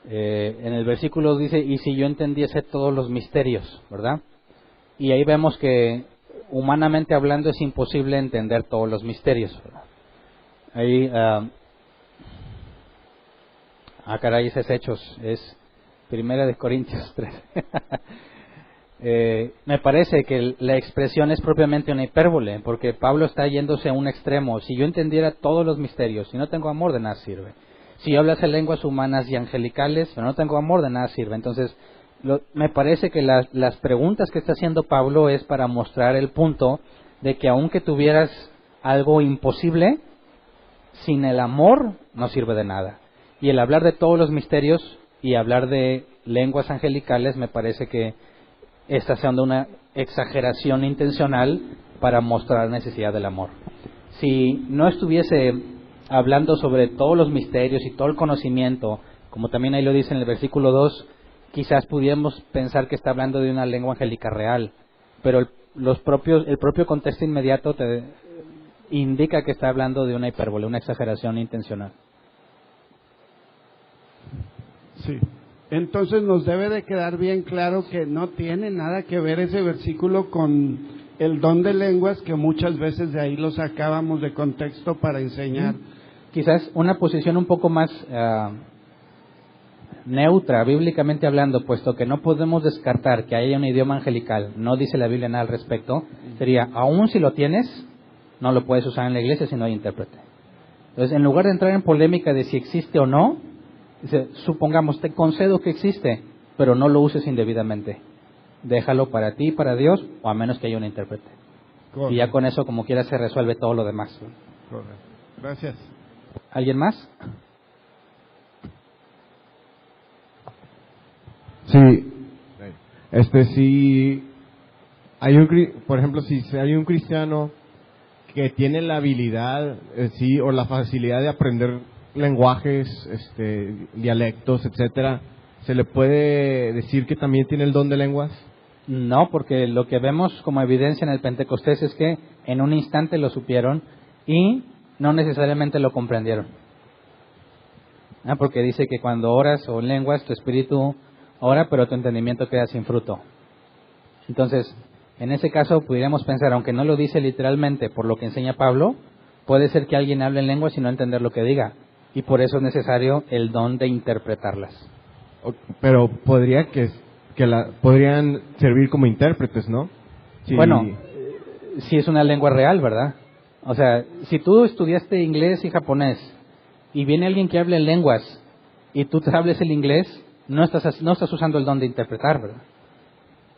en el versículo dice, y si yo entendiese todos los misterios, ¿verdad? Y ahí vemos que, humanamente hablando, es imposible entender todos los misterios, ¿verdad? Ahí, caray, ese es Hechos, es Primera de Corintios 3. Me parece que la expresión es propiamente una hipérbole, porque Pablo está yéndose a un extremo. Si yo entendiera todos los misterios, si no tengo amor, de nada sirve. Si yo hablase lenguas humanas y angelicales, pero no tengo amor, de nada sirve. Entonces, me parece que las preguntas que está haciendo Pablo es para mostrar el punto de que aunque tuvieras algo imposible, sin el amor no sirve de nada. Y el hablar de todos los misterios y hablar de lenguas angelicales me parece que está haciendo una exageración intencional para mostrar la necesidad del amor. Si no estuviese hablando sobre todos los misterios y todo el conocimiento, como también ahí lo dice en el versículo 2, quizás pudiéramos pensar que está hablando de una lengua angélica real, pero el propio contexto inmediato te indica que está hablando de una hipérbole, una exageración intencional. Sí. Entonces nos debe de quedar bien claro que no tiene nada que ver ese versículo con el don de lenguas, que muchas veces de ahí lo sacábamos de contexto para enseñar. Quizás una posición un poco más neutra, bíblicamente hablando, puesto que no podemos descartar que haya un idioma angelical, no dice la Biblia nada al respecto, sería, aún si lo tienes, no lo puedes usar en la iglesia si no hay intérprete. Entonces, en lugar de entrar en polémica de si existe o no, dice, supongamos, te concedo que existe, pero no lo uses indebidamente. Déjalo para ti y para Dios, o a menos que haya un intérprete. Correcto. Y ya con eso, como quiera, se resuelve todo lo demás. Correcto. Gracias. ¿Alguien más? Sí. Si hay por ejemplo, si hay un cristiano que tiene la habilidad, o la facilidad de aprender lenguajes, dialectos, etcétera, ¿se le puede decir que también tiene el don de lenguas? No, porque lo que vemos como evidencia en el Pentecostés es que en un instante lo supieron y no necesariamente lo comprendieron. Porque dice que cuando oras o en lenguas, tu espíritu ora, pero tu entendimiento queda sin fruto. Entonces, en ese caso pudiéramos pensar, aunque no lo dice literalmente por lo que enseña Pablo, puede ser que alguien hable en lenguas y no entender lo que diga. Y por eso es necesario el don de interpretarlas. Pero podrían servir como intérpretes, ¿no? Sí. Bueno, sí es una lengua real, ¿verdad? O sea, si tú estudiaste inglés y japonés y viene alguien que hable lenguas y tú te hables el inglés, no estás usando el don de interpretar, ¿verdad?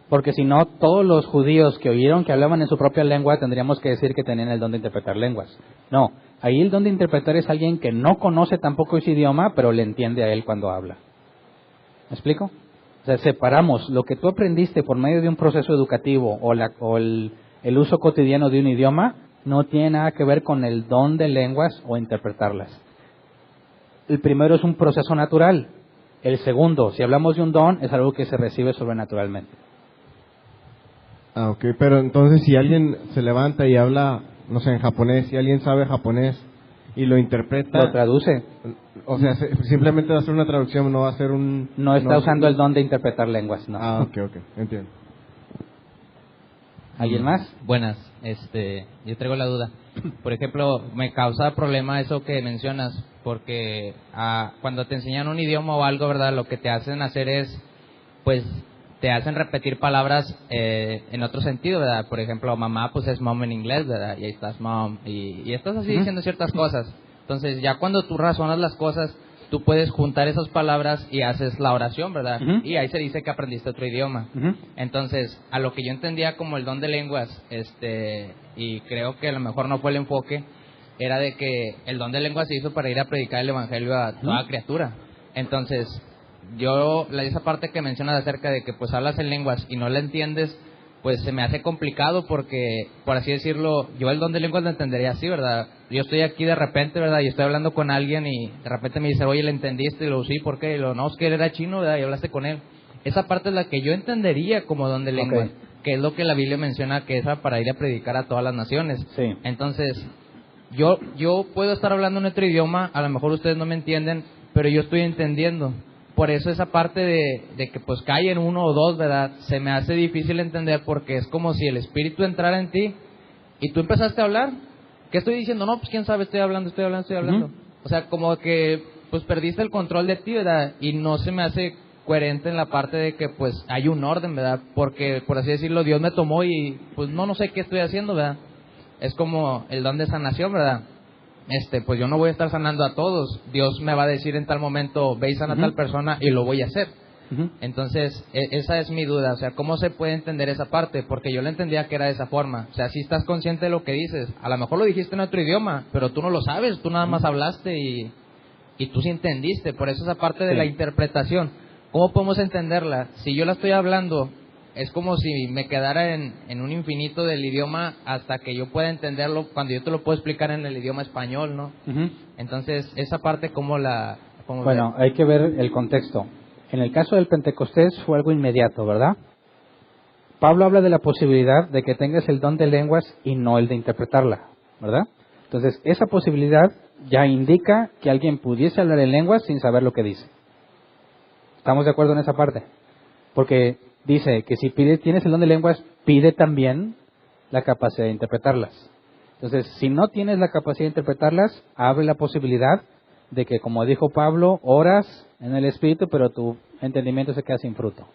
Porque si no, todos los judíos que oyeron que hablaban en su propia lengua tendríamos que decir que tenían el don de interpretar lenguas. No, ahí el don de interpretar es alguien que no conoce tampoco ese idioma, pero le entiende a él cuando habla. ¿Me explico? O sea, separamos lo que tú aprendiste por medio de un proceso educativo o el uso cotidiano de un idioma, no tiene nada que ver con el don de lenguas o interpretarlas. El primero es un proceso natural. El segundo, si hablamos de un don, es algo que se recibe sobrenaturalmente. Ah, ok, pero entonces si alguien se levanta y habla, no sé, en japonés, si alguien sabe japonés y lo interpreta... Lo traduce. O sea, simplemente va a ser una traducción, no va a ser un... No está usando el don de interpretar lenguas, no. Ah, ok, entiendo. ¿Alguien más? Buenas, yo traigo la duda. Por ejemplo, me causa problema eso que mencionas, porque cuando te enseñan un idioma o algo, ¿verdad? Lo que te hacen hacer es, pues, te hacen repetir palabras en otro sentido, ¿verdad? Por ejemplo, mamá, pues es mom en inglés, ¿verdad? Y ahí estás mom, y estás así diciendo ciertas cosas. Entonces, ya cuando tú razonas las cosas, tú puedes juntar esas palabras y haces la oración, ¿verdad? Y ahí se dice que aprendiste otro idioma. Entonces, a lo que yo entendía como el don de lenguas, y creo que a lo mejor no fue el enfoque, era de que el don de lenguas se hizo para ir a predicar el evangelio a toda criatura. Entonces, esa parte que mencionas acerca de que pues hablas en lenguas y no la entiendes, pues se me hace complicado porque, por así decirlo, yo el don de lenguas lo entendería así, ¿verdad? Yo estoy aquí de repente, ¿verdad? Y estoy hablando con alguien y de repente me dice, oye, ¿le entendiste? Y lo sí, ¿por qué? Y lo no, es que él era chino, ¿verdad? Y hablaste con él. Esa parte es la que yo entendería como don de lenguas, que es lo que la Biblia menciona que es para ir a predicar a todas las naciones. Sí. Entonces, yo puedo estar hablando en otro idioma, a lo mejor ustedes no me entienden, pero yo estoy entendiendo. Por eso esa parte de que pues cae en uno o dos, ¿verdad? Se me hace difícil entender porque es como si el Espíritu entrara en ti y tú empezaste a hablar. ¿Qué estoy diciendo? No, pues quién sabe, estoy hablando. O sea, como que pues perdiste el control de ti, ¿verdad? Y no se me hace coherente en la parte de que pues hay un orden, ¿verdad? Porque, por así decirlo, Dios me tomó y pues no sé qué estoy haciendo, ¿verdad? Es como el don de sanación, ¿verdad? Pues yo no voy a estar sanando a todos. Dios me va a decir en tal momento, ve y sana a tal persona y lo voy a hacer. Entonces, esa es mi duda. O sea, ¿cómo se puede entender esa parte? Porque yo la entendía que era de esa forma. O sea, si estás consciente de lo que dices, a lo mejor lo dijiste en otro idioma, pero tú no lo sabes, tú nada más hablaste y tú sí entendiste. Por eso esa parte de la interpretación, ¿cómo podemos entenderla? Si yo la estoy hablando, es como si me quedara en un infinito del idioma hasta que yo pueda entenderlo, cuando yo te lo puedo explicar en el idioma español, ¿no? Entonces, esa parte, Bueno, hay que ver el contexto. En el caso del Pentecostés fue algo inmediato, ¿verdad? Pablo habla de la posibilidad de que tengas el don de lenguas y no el de interpretarla, ¿verdad? Entonces, esa posibilidad ya indica que alguien pudiese hablar en lenguas sin saber lo que dice. ¿Estamos de acuerdo en esa parte? Porque dice que si tienes el don de lenguas, pide también la capacidad de interpretarlas. Entonces, si no tienes la capacidad de interpretarlas, abre la posibilidad de que, como dijo Pablo, oras en el Espíritu, pero tu entendimiento se queda sin fruto.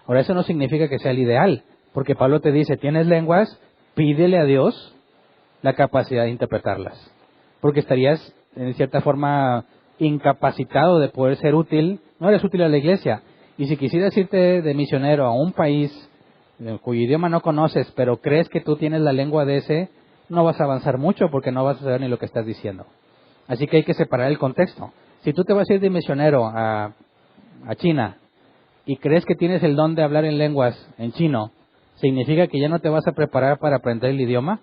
Ahora, eso no significa que sea el ideal, porque Pablo te dice, tienes lenguas, pídele a Dios la capacidad de interpretarlas, porque estarías, en cierta forma, incapacitado de poder ser útil, no eres útil a la iglesia. Y si quisieras irte de misionero a un país cuyo idioma no conoces, pero crees que tú tienes la lengua de ese, no vas a avanzar mucho porque no vas a saber ni lo que estás diciendo. Así que hay que separar el contexto. Si tú te vas a ir de misionero a China y crees que tienes el don de hablar en lenguas en chino, ¿significa que ya no te vas a preparar para aprender el idioma?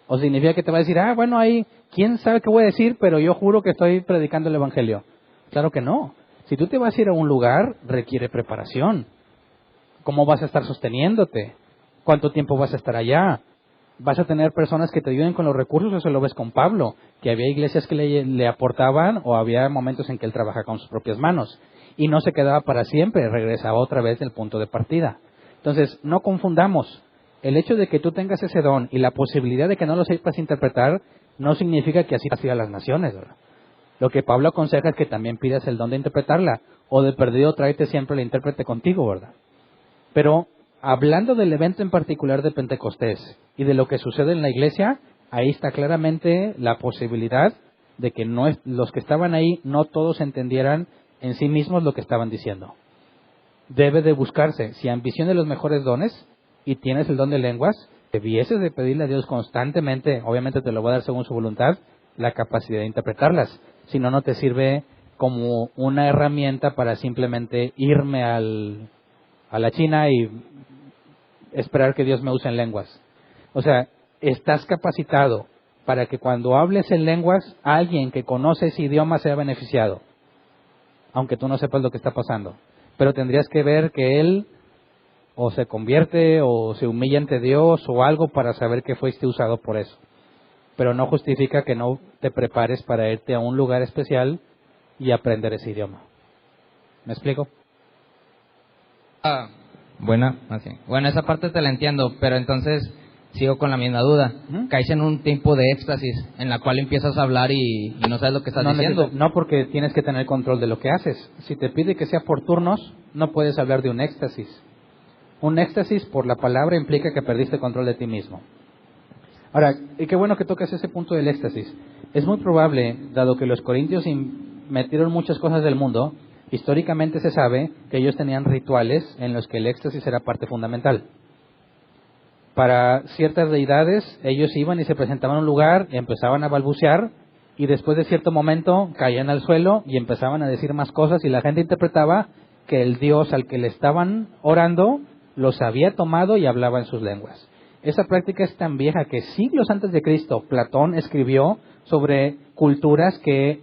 ¿O significa que te vas a decir, bueno, ahí, quién sabe qué voy a decir, pero yo juro que estoy predicando el evangelio? Claro que no. Si tú te vas a ir a un lugar, requiere preparación. ¿Cómo vas a estar sosteniéndote? ¿Cuánto tiempo vas a estar allá? ¿Vas a tener personas que te ayuden con los recursos? Eso lo ves con Pablo, que había iglesias que le aportaban o había momentos en que él trabajaba con sus propias manos. Y no se quedaba para siempre, regresaba otra vez del punto de partida. Entonces, no confundamos. El hecho de que tú tengas ese don y la posibilidad de que no lo sepas interpretar, no significa que así vas a ir a las naciones, ¿verdad? Lo que Pablo aconseja es que también pidas el don de interpretarla, o de perdido tráete siempre el intérprete contigo, ¿verdad? Pero hablando del evento en particular de Pentecostés y de lo que sucede en la iglesia, ahí está claramente la posibilidad de que los que estaban ahí no todos entendieran en sí mismos lo que estaban diciendo. Debe de buscarse, si ambicionas los mejores dones y tienes el don de lenguas, debieses de pedirle a Dios constantemente, obviamente te lo va a dar según su voluntad, la capacidad de interpretarlas. Si no, no te sirve como una herramienta para simplemente irme a la China y esperar que Dios me use en lenguas. O sea, estás capacitado para que cuando hables en lenguas, alguien que conoce ese idioma sea beneficiado, aunque tú no sepas lo que está pasando. Pero tendrías que ver que él o se convierte o se humilla ante Dios o algo para saber que fuiste usado por eso. Pero no justifica que no te prepares para irte a un lugar especial y aprender ese idioma. ¿Me explico? Bueno, esa parte te la entiendo, pero entonces sigo con la misma duda. Caes en un tiempo de éxtasis en la cual empiezas a hablar y no sabes lo que estás diciendo. No, porque tienes que tener control de lo que haces. Si te pide que sea por turnos, no puedes hablar de un éxtasis. Un éxtasis por la palabra implica que perdiste control de ti mismo. Ahora, y qué bueno que tocas ese punto del éxtasis. Es muy probable, dado que los corintios metieron muchas cosas del mundo, históricamente se sabe que ellos tenían rituales en los que el éxtasis era parte fundamental. Para ciertas deidades, ellos iban y se presentaban a un lugar y empezaban a balbucear, y después de cierto momento caían al suelo y empezaban a decir más cosas, y la gente interpretaba que el Dios al que le estaban orando los había tomado y hablaba en sus lenguas. Esa práctica es tan vieja que siglos antes de Cristo, Platón escribió sobre culturas que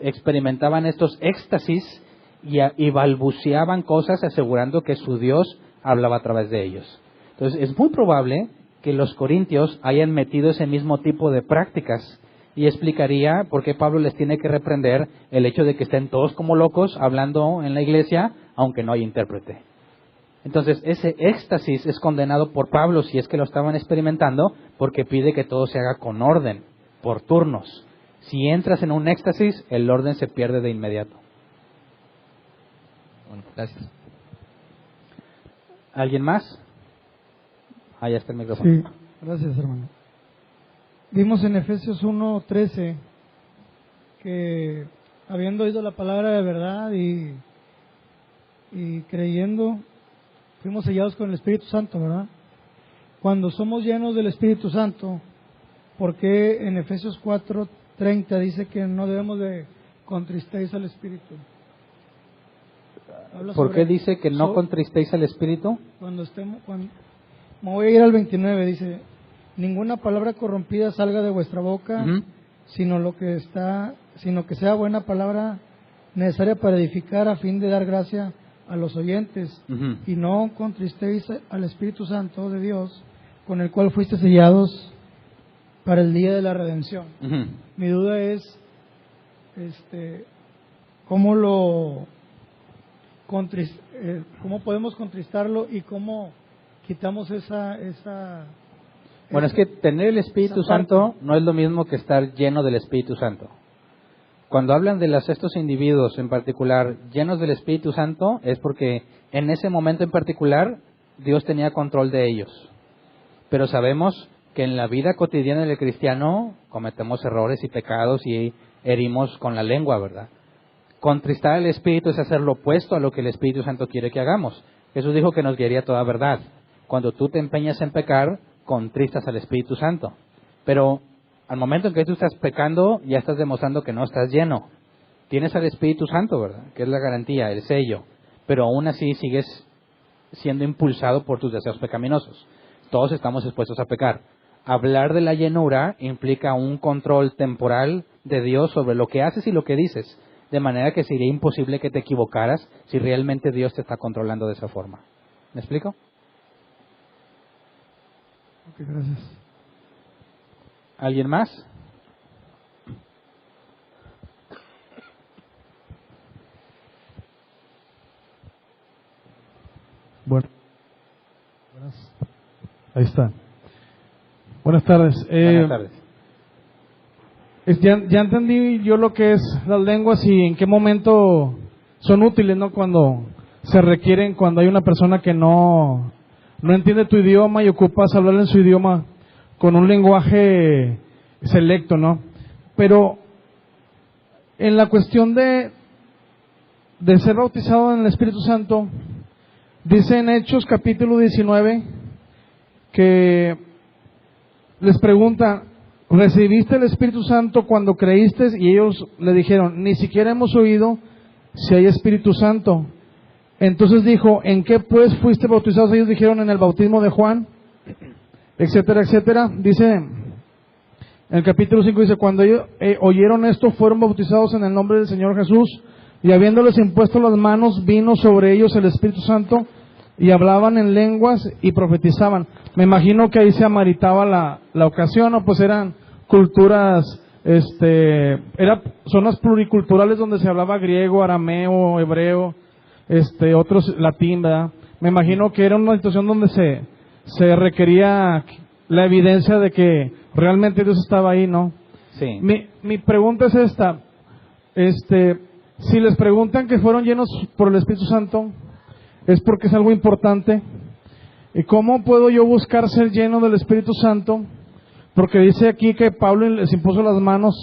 experimentaban estos éxtasis y balbuceaban cosas asegurando que su Dios hablaba a través de ellos. Entonces es muy probable que los corintios hayan metido ese mismo tipo de prácticas, y explicaría por qué Pablo les tiene que reprender el hecho de que estén todos como locos hablando en la iglesia aunque no hay intérprete. Entonces ese éxtasis es condenado por Pablo si es que lo estaban experimentando, porque pide que todo se haga con orden, por turnos. Si entras en un éxtasis, el orden se pierde de inmediato. Bueno, gracias. ¿Alguien más? Ya está el micrófono. Sí, gracias, hermano. Vimos en Efesios 1:13 que habiendo oído la palabra de verdad y creyendo, fuimos sellados con el Espíritu Santo, ¿verdad? Cuando somos llenos del Espíritu Santo, ¿por qué en Efesios 4:30 dice que no debemos de contristéis al Espíritu? ¿Por qué dice que no contristéis al Espíritu? Me voy a ir al 29, dice, ninguna palabra corrompida salga de vuestra boca, sino que sea buena palabra necesaria para edificar a fin de dar gracia a los oyentes, y no contristéis al Espíritu Santo de Dios, con el cual fuiste sellados para el día de la redención. Mi duda es, ¿cómo podemos contristarlo y cómo quitamos Bueno, es que tener el Espíritu Santo no es lo mismo que estar lleno del Espíritu Santo. Cuando hablan de estos individuos en particular llenos del Espíritu Santo, es porque en ese momento en particular Dios tenía control de ellos. Pero sabemos que en la vida cotidiana del cristiano cometemos errores y pecados y herimos con la lengua, ¿verdad? Contristar al Espíritu es hacer lo opuesto a lo que el Espíritu Santo quiere que hagamos. Jesús dijo que nos guiaría toda verdad. Cuando tú te empeñas en pecar, contristas al Espíritu Santo. Pero al momento en que tú estás pecando, ya estás demostrando que no estás lleno. Tienes al Espíritu Santo, ¿verdad? Que es la garantía, el sello. Pero aún así sigues siendo impulsado por tus deseos pecaminosos. Todos estamos expuestos a pecar. Hablar de la llenura implica un control temporal de Dios sobre lo que haces y lo que dices. De manera que sería imposible que te equivocaras si realmente Dios te está controlando de esa forma. ¿Me explico? Ok, gracias. ¿Alguien más? Bueno, ahí está. Buenas tardes. Buenas tardes. Ya entendí yo lo que es las lenguas y en qué momento son útiles, ¿no? Cuando se requieren, cuando hay una persona que no no entiende tu idioma y ocupas hablar en su idioma con un lenguaje selecto, ¿no? Pero en la cuestión de ser bautizado en el Espíritu Santo, dice en Hechos capítulo 19 que les pregunta, ¿recibiste el Espíritu Santo cuando creíste? Y ellos le dijeron, ni siquiera hemos oído si hay Espíritu Santo. Entonces dijo, ¿en qué pues fuiste bautizados? Ellos dijeron, en el bautismo de Juan, etcétera, etcétera. Dice, en el capítulo 5 dice, cuando ellos oyeron esto, fueron bautizados en el nombre del Señor Jesús, y habiéndoles impuesto las manos, vino sobre ellos el Espíritu Santo, y hablaban en lenguas y profetizaban. Me imagino que ahí se amaritaba la ocasión, ¿no? Pues eran culturas, zonas pluriculturales donde se hablaba griego, arameo, hebreo, otros latín, ¿verdad? Me imagino que era una situación donde se requería la evidencia de que realmente Dios estaba ahí, ¿no? Sí. Mi pregunta es esta, si les preguntan que fueron llenos por el Espíritu Santo, es porque es algo importante. ¿Y cómo puedo yo buscar ser lleno del Espíritu Santo? Porque dice aquí que Pablo les impuso las manos.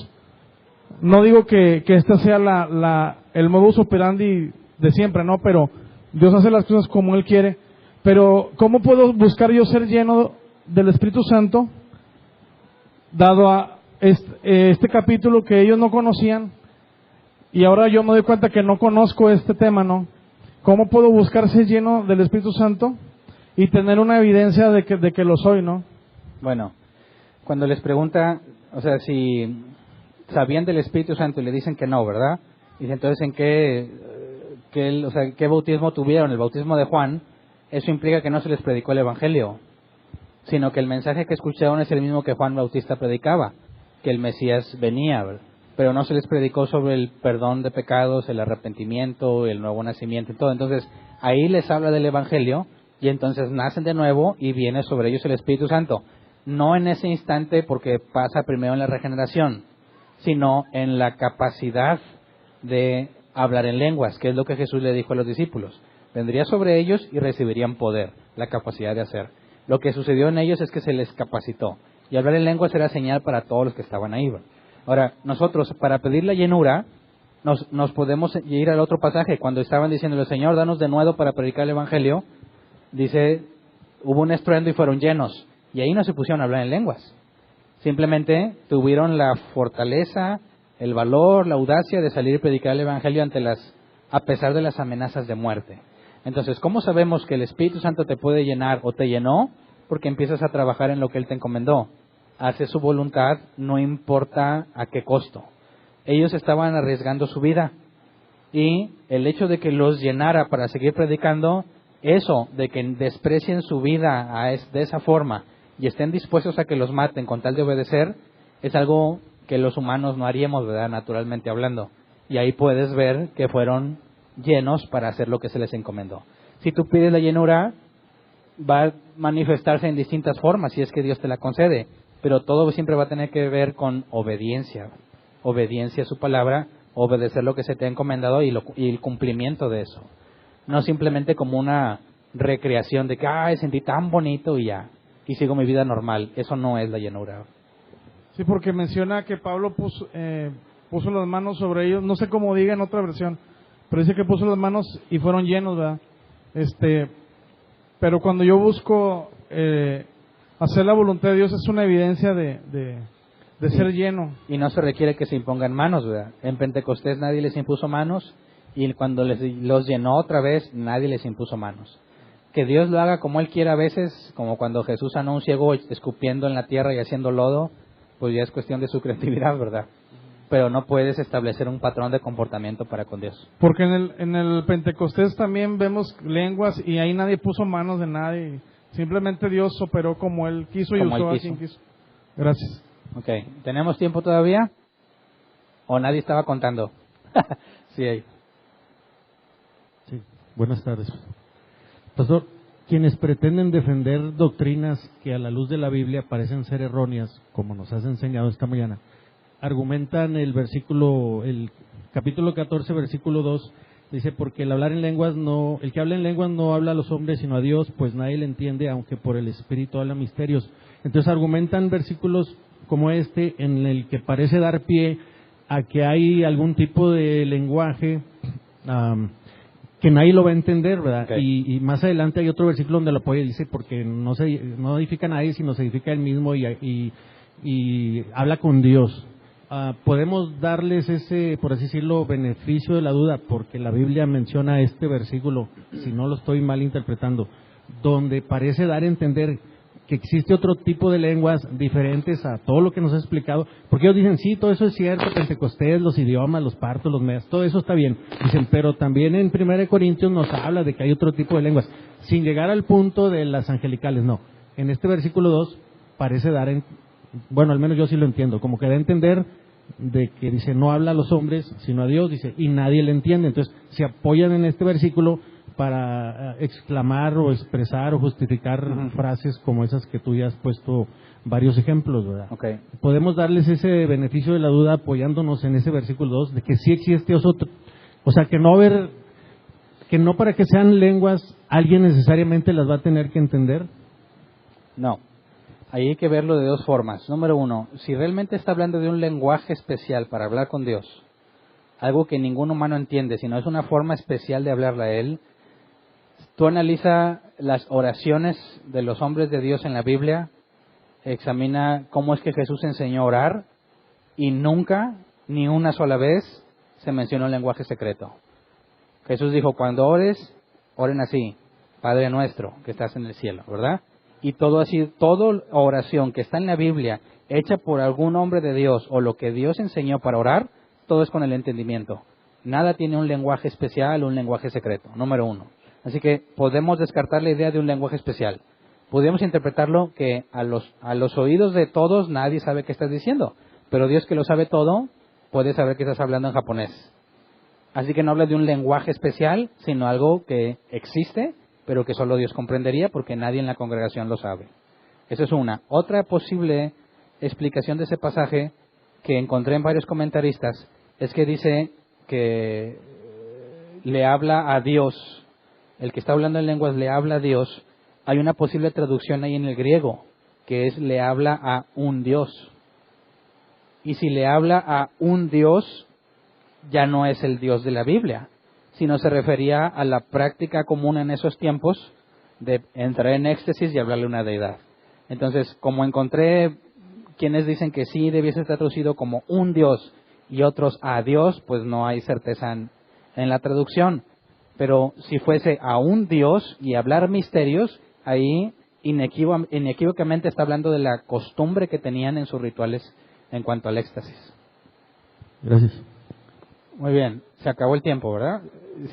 No digo que este sea el modus operandi de siempre, ¿no? Pero Dios hace las cosas como Él quiere. Pero ¿cómo puedo buscar yo ser lleno del Espíritu Santo? Dado a este capítulo que ellos no conocían, y ahora yo me doy cuenta que no conozco este tema, ¿no? ¿Cómo puedo buscar ser lleno del Espíritu Santo y tener una evidencia de que lo soy, ¿no? Bueno, cuando les pregunta, o sea, si sabían del Espíritu Santo y le dicen que no, ¿verdad? Dice, entonces, ¿en qué bautismo tuvieron? El bautismo de Juan. Eso implica que no se les predicó el Evangelio, sino que el mensaje que escucharon es el mismo que Juan Bautista predicaba, que el Mesías venía, ¿verdad? Pero no se les predicó sobre el perdón de pecados, el arrepentimiento, el nuevo nacimiento y todo. Entonces, ahí les habla del Evangelio y entonces nacen de nuevo y viene sobre ellos el Espíritu Santo. No en ese instante porque pasa primero en la regeneración, sino en la capacidad de hablar en lenguas, que es lo que Jesús le dijo a los discípulos. Vendría sobre ellos y recibirían poder, la capacidad de hacer. Lo que sucedió en ellos es que se les capacitó. Y hablar en lenguas era señal para todos los que estaban ahí. Ahora, nosotros, para pedir la llenura, nos podemos ir al otro pasaje. Cuando estaban diciendo, Señor, danos de nuevo para predicar el Evangelio, dice, hubo un estruendo y fueron llenos. Y ahí no se pusieron a hablar en lenguas. Simplemente tuvieron la fortaleza, el valor, la audacia de salir y predicar el Evangelio a pesar de las amenazas de muerte. Entonces, ¿cómo sabemos que el Espíritu Santo te puede llenar o te llenó? Porque empiezas a trabajar en lo que Él te encomendó. Haces su voluntad, no importa a qué costo. Ellos estaban arriesgando su vida. Y el hecho de que los llenara para seguir predicando, eso de que desprecien su vida de esa forma y estén dispuestos a que los maten con tal de obedecer, es algo que los humanos no haríamos, ¿verdad? Naturalmente hablando. Y ahí puedes ver que fueron llenos para hacer lo que se les encomendó. Si tú pides la llenura, va a manifestarse en distintas formas, si es que Dios te la concede. Pero todo siempre va a tener que ver con obediencia. Obediencia a su palabra, obedecer lo que se te ha encomendado y el cumplimiento de eso. No simplemente como una recreación de que, sentí tan bonito y ya, y sigo mi vida normal. Eso no es la llenura. Sí, porque menciona que Pablo puso las manos sobre ellos, no sé cómo diga en otra versión, pero dice que puso las manos y fueron llenos, ¿verdad? Pero cuando yo busco hacer la voluntad de Dios, es una evidencia de ser lleno. Y no se requiere que se impongan manos, ¿verdad? En Pentecostés nadie les impuso manos, y cuando los llenó otra vez, nadie les impuso manos. Que Dios lo haga como Él quiera a veces, como cuando Jesús sanó a un ciego escupiendo en la tierra y haciendo lodo, pues ya es cuestión de su creatividad, ¿verdad? Pero no puedes establecer un patrón de comportamiento para con Dios. Porque en el Pentecostés también vemos lenguas y ahí nadie puso manos de nadie. Simplemente Dios operó como Él quiso y usó a quien quiso. Gracias. Ok, ¿tenemos tiempo todavía? ¿O nadie estaba contando? Sí, hay. Sí, buenas tardes. Pastor, quienes pretenden defender doctrinas que a la luz de la Biblia parecen ser erróneas, como nos has enseñado esta mañana, argumentan el capítulo 14, versículo 2, Dice, porque el hablar en lenguas no, el que habla en lenguas no habla a los hombres sino a Dios, pues nadie le entiende, aunque por el Espíritu habla misterios. Entonces argumentan versículos como este, en el que parece dar pie a que hay algún tipo de lenguaje que nadie lo va a entender, ¿verdad? Okay. Y más adelante hay otro versículo donde lo apoya y dice, porque no edifica a nadie, sino se edifica él mismo y habla con Dios. Podemos darles ese, por así decirlo, beneficio de la duda, porque la Biblia menciona este versículo, si no lo estoy mal interpretando, donde parece dar a entender que existe otro tipo de lenguas diferentes a todo lo que nos ha explicado, porque ellos dicen, sí, todo eso es cierto, Pentecostés, los idiomas, los partos, los medias, todo eso está bien, dicen, pero también en 1 Corintios nos habla de que hay otro tipo de lenguas, sin llegar al punto de las angelicales, no. En este versículo 2 parece dar, bueno, al menos yo sí lo entiendo, como que da a entender de que dice, no habla a los hombres, sino a Dios, dice, y nadie le entiende, entonces se apoyan en este versículo para exclamar o expresar o justificar frases como esas que tú ya has puesto varios ejemplos, ¿verdad? Okay. Podemos darles ese beneficio de la duda apoyándonos en ese versículo 2 de que sí existe otro, o sea, que no para que sean lenguas alguien necesariamente las va a tener que entender. No, ahí hay que verlo de dos formas. Número uno, si realmente está hablando de un lenguaje especial para hablar con Dios, algo que ningún humano entiende, sino es una forma especial de hablarle a Él. Tú analiza las oraciones de los hombres de Dios en la Biblia, examina cómo es que Jesús enseñó a orar y nunca, ni una sola vez, se mencionó el lenguaje secreto. Jesús dijo, cuando ores, oren así, Padre nuestro que estás en el cielo, ¿verdad? Y todo así, toda oración que está en la Biblia, hecha por algún hombre de Dios o lo que Dios enseñó para orar, todo es con el entendimiento. Nada tiene un lenguaje especial o un lenguaje secreto, número uno. Así que podemos descartar la idea de un lenguaje especial. Podemos interpretarlo que a los oídos de todos nadie sabe qué estás diciendo, pero Dios que lo sabe todo, puede saber que estás hablando en japonés. Así que no habla de un lenguaje especial, sino algo que existe, pero que solo Dios comprendería porque nadie en la congregación lo sabe. Eso es una. Otra posible explicación de ese pasaje que encontré en varios comentaristas es que dice que le habla a Dios. El que está hablando en lenguas le habla a Dios. Hay una posible traducción ahí en el griego, que es le habla a un Dios. Y si le habla a un Dios, ya no es el Dios de la Biblia, sino se refería a la práctica común en esos tiempos de entrar en éxtasis y hablarle a una deidad. Entonces, como encontré quienes dicen que sí debiese estar traducido como un Dios y otros a Dios, pues no hay certeza en la traducción. Pero si fuese a un Dios y hablar misterios, ahí inequívocamente está hablando de la costumbre que tenían en sus rituales en cuanto al éxtasis. Gracias. Muy bien, se acabó el tiempo, ¿verdad? Sí.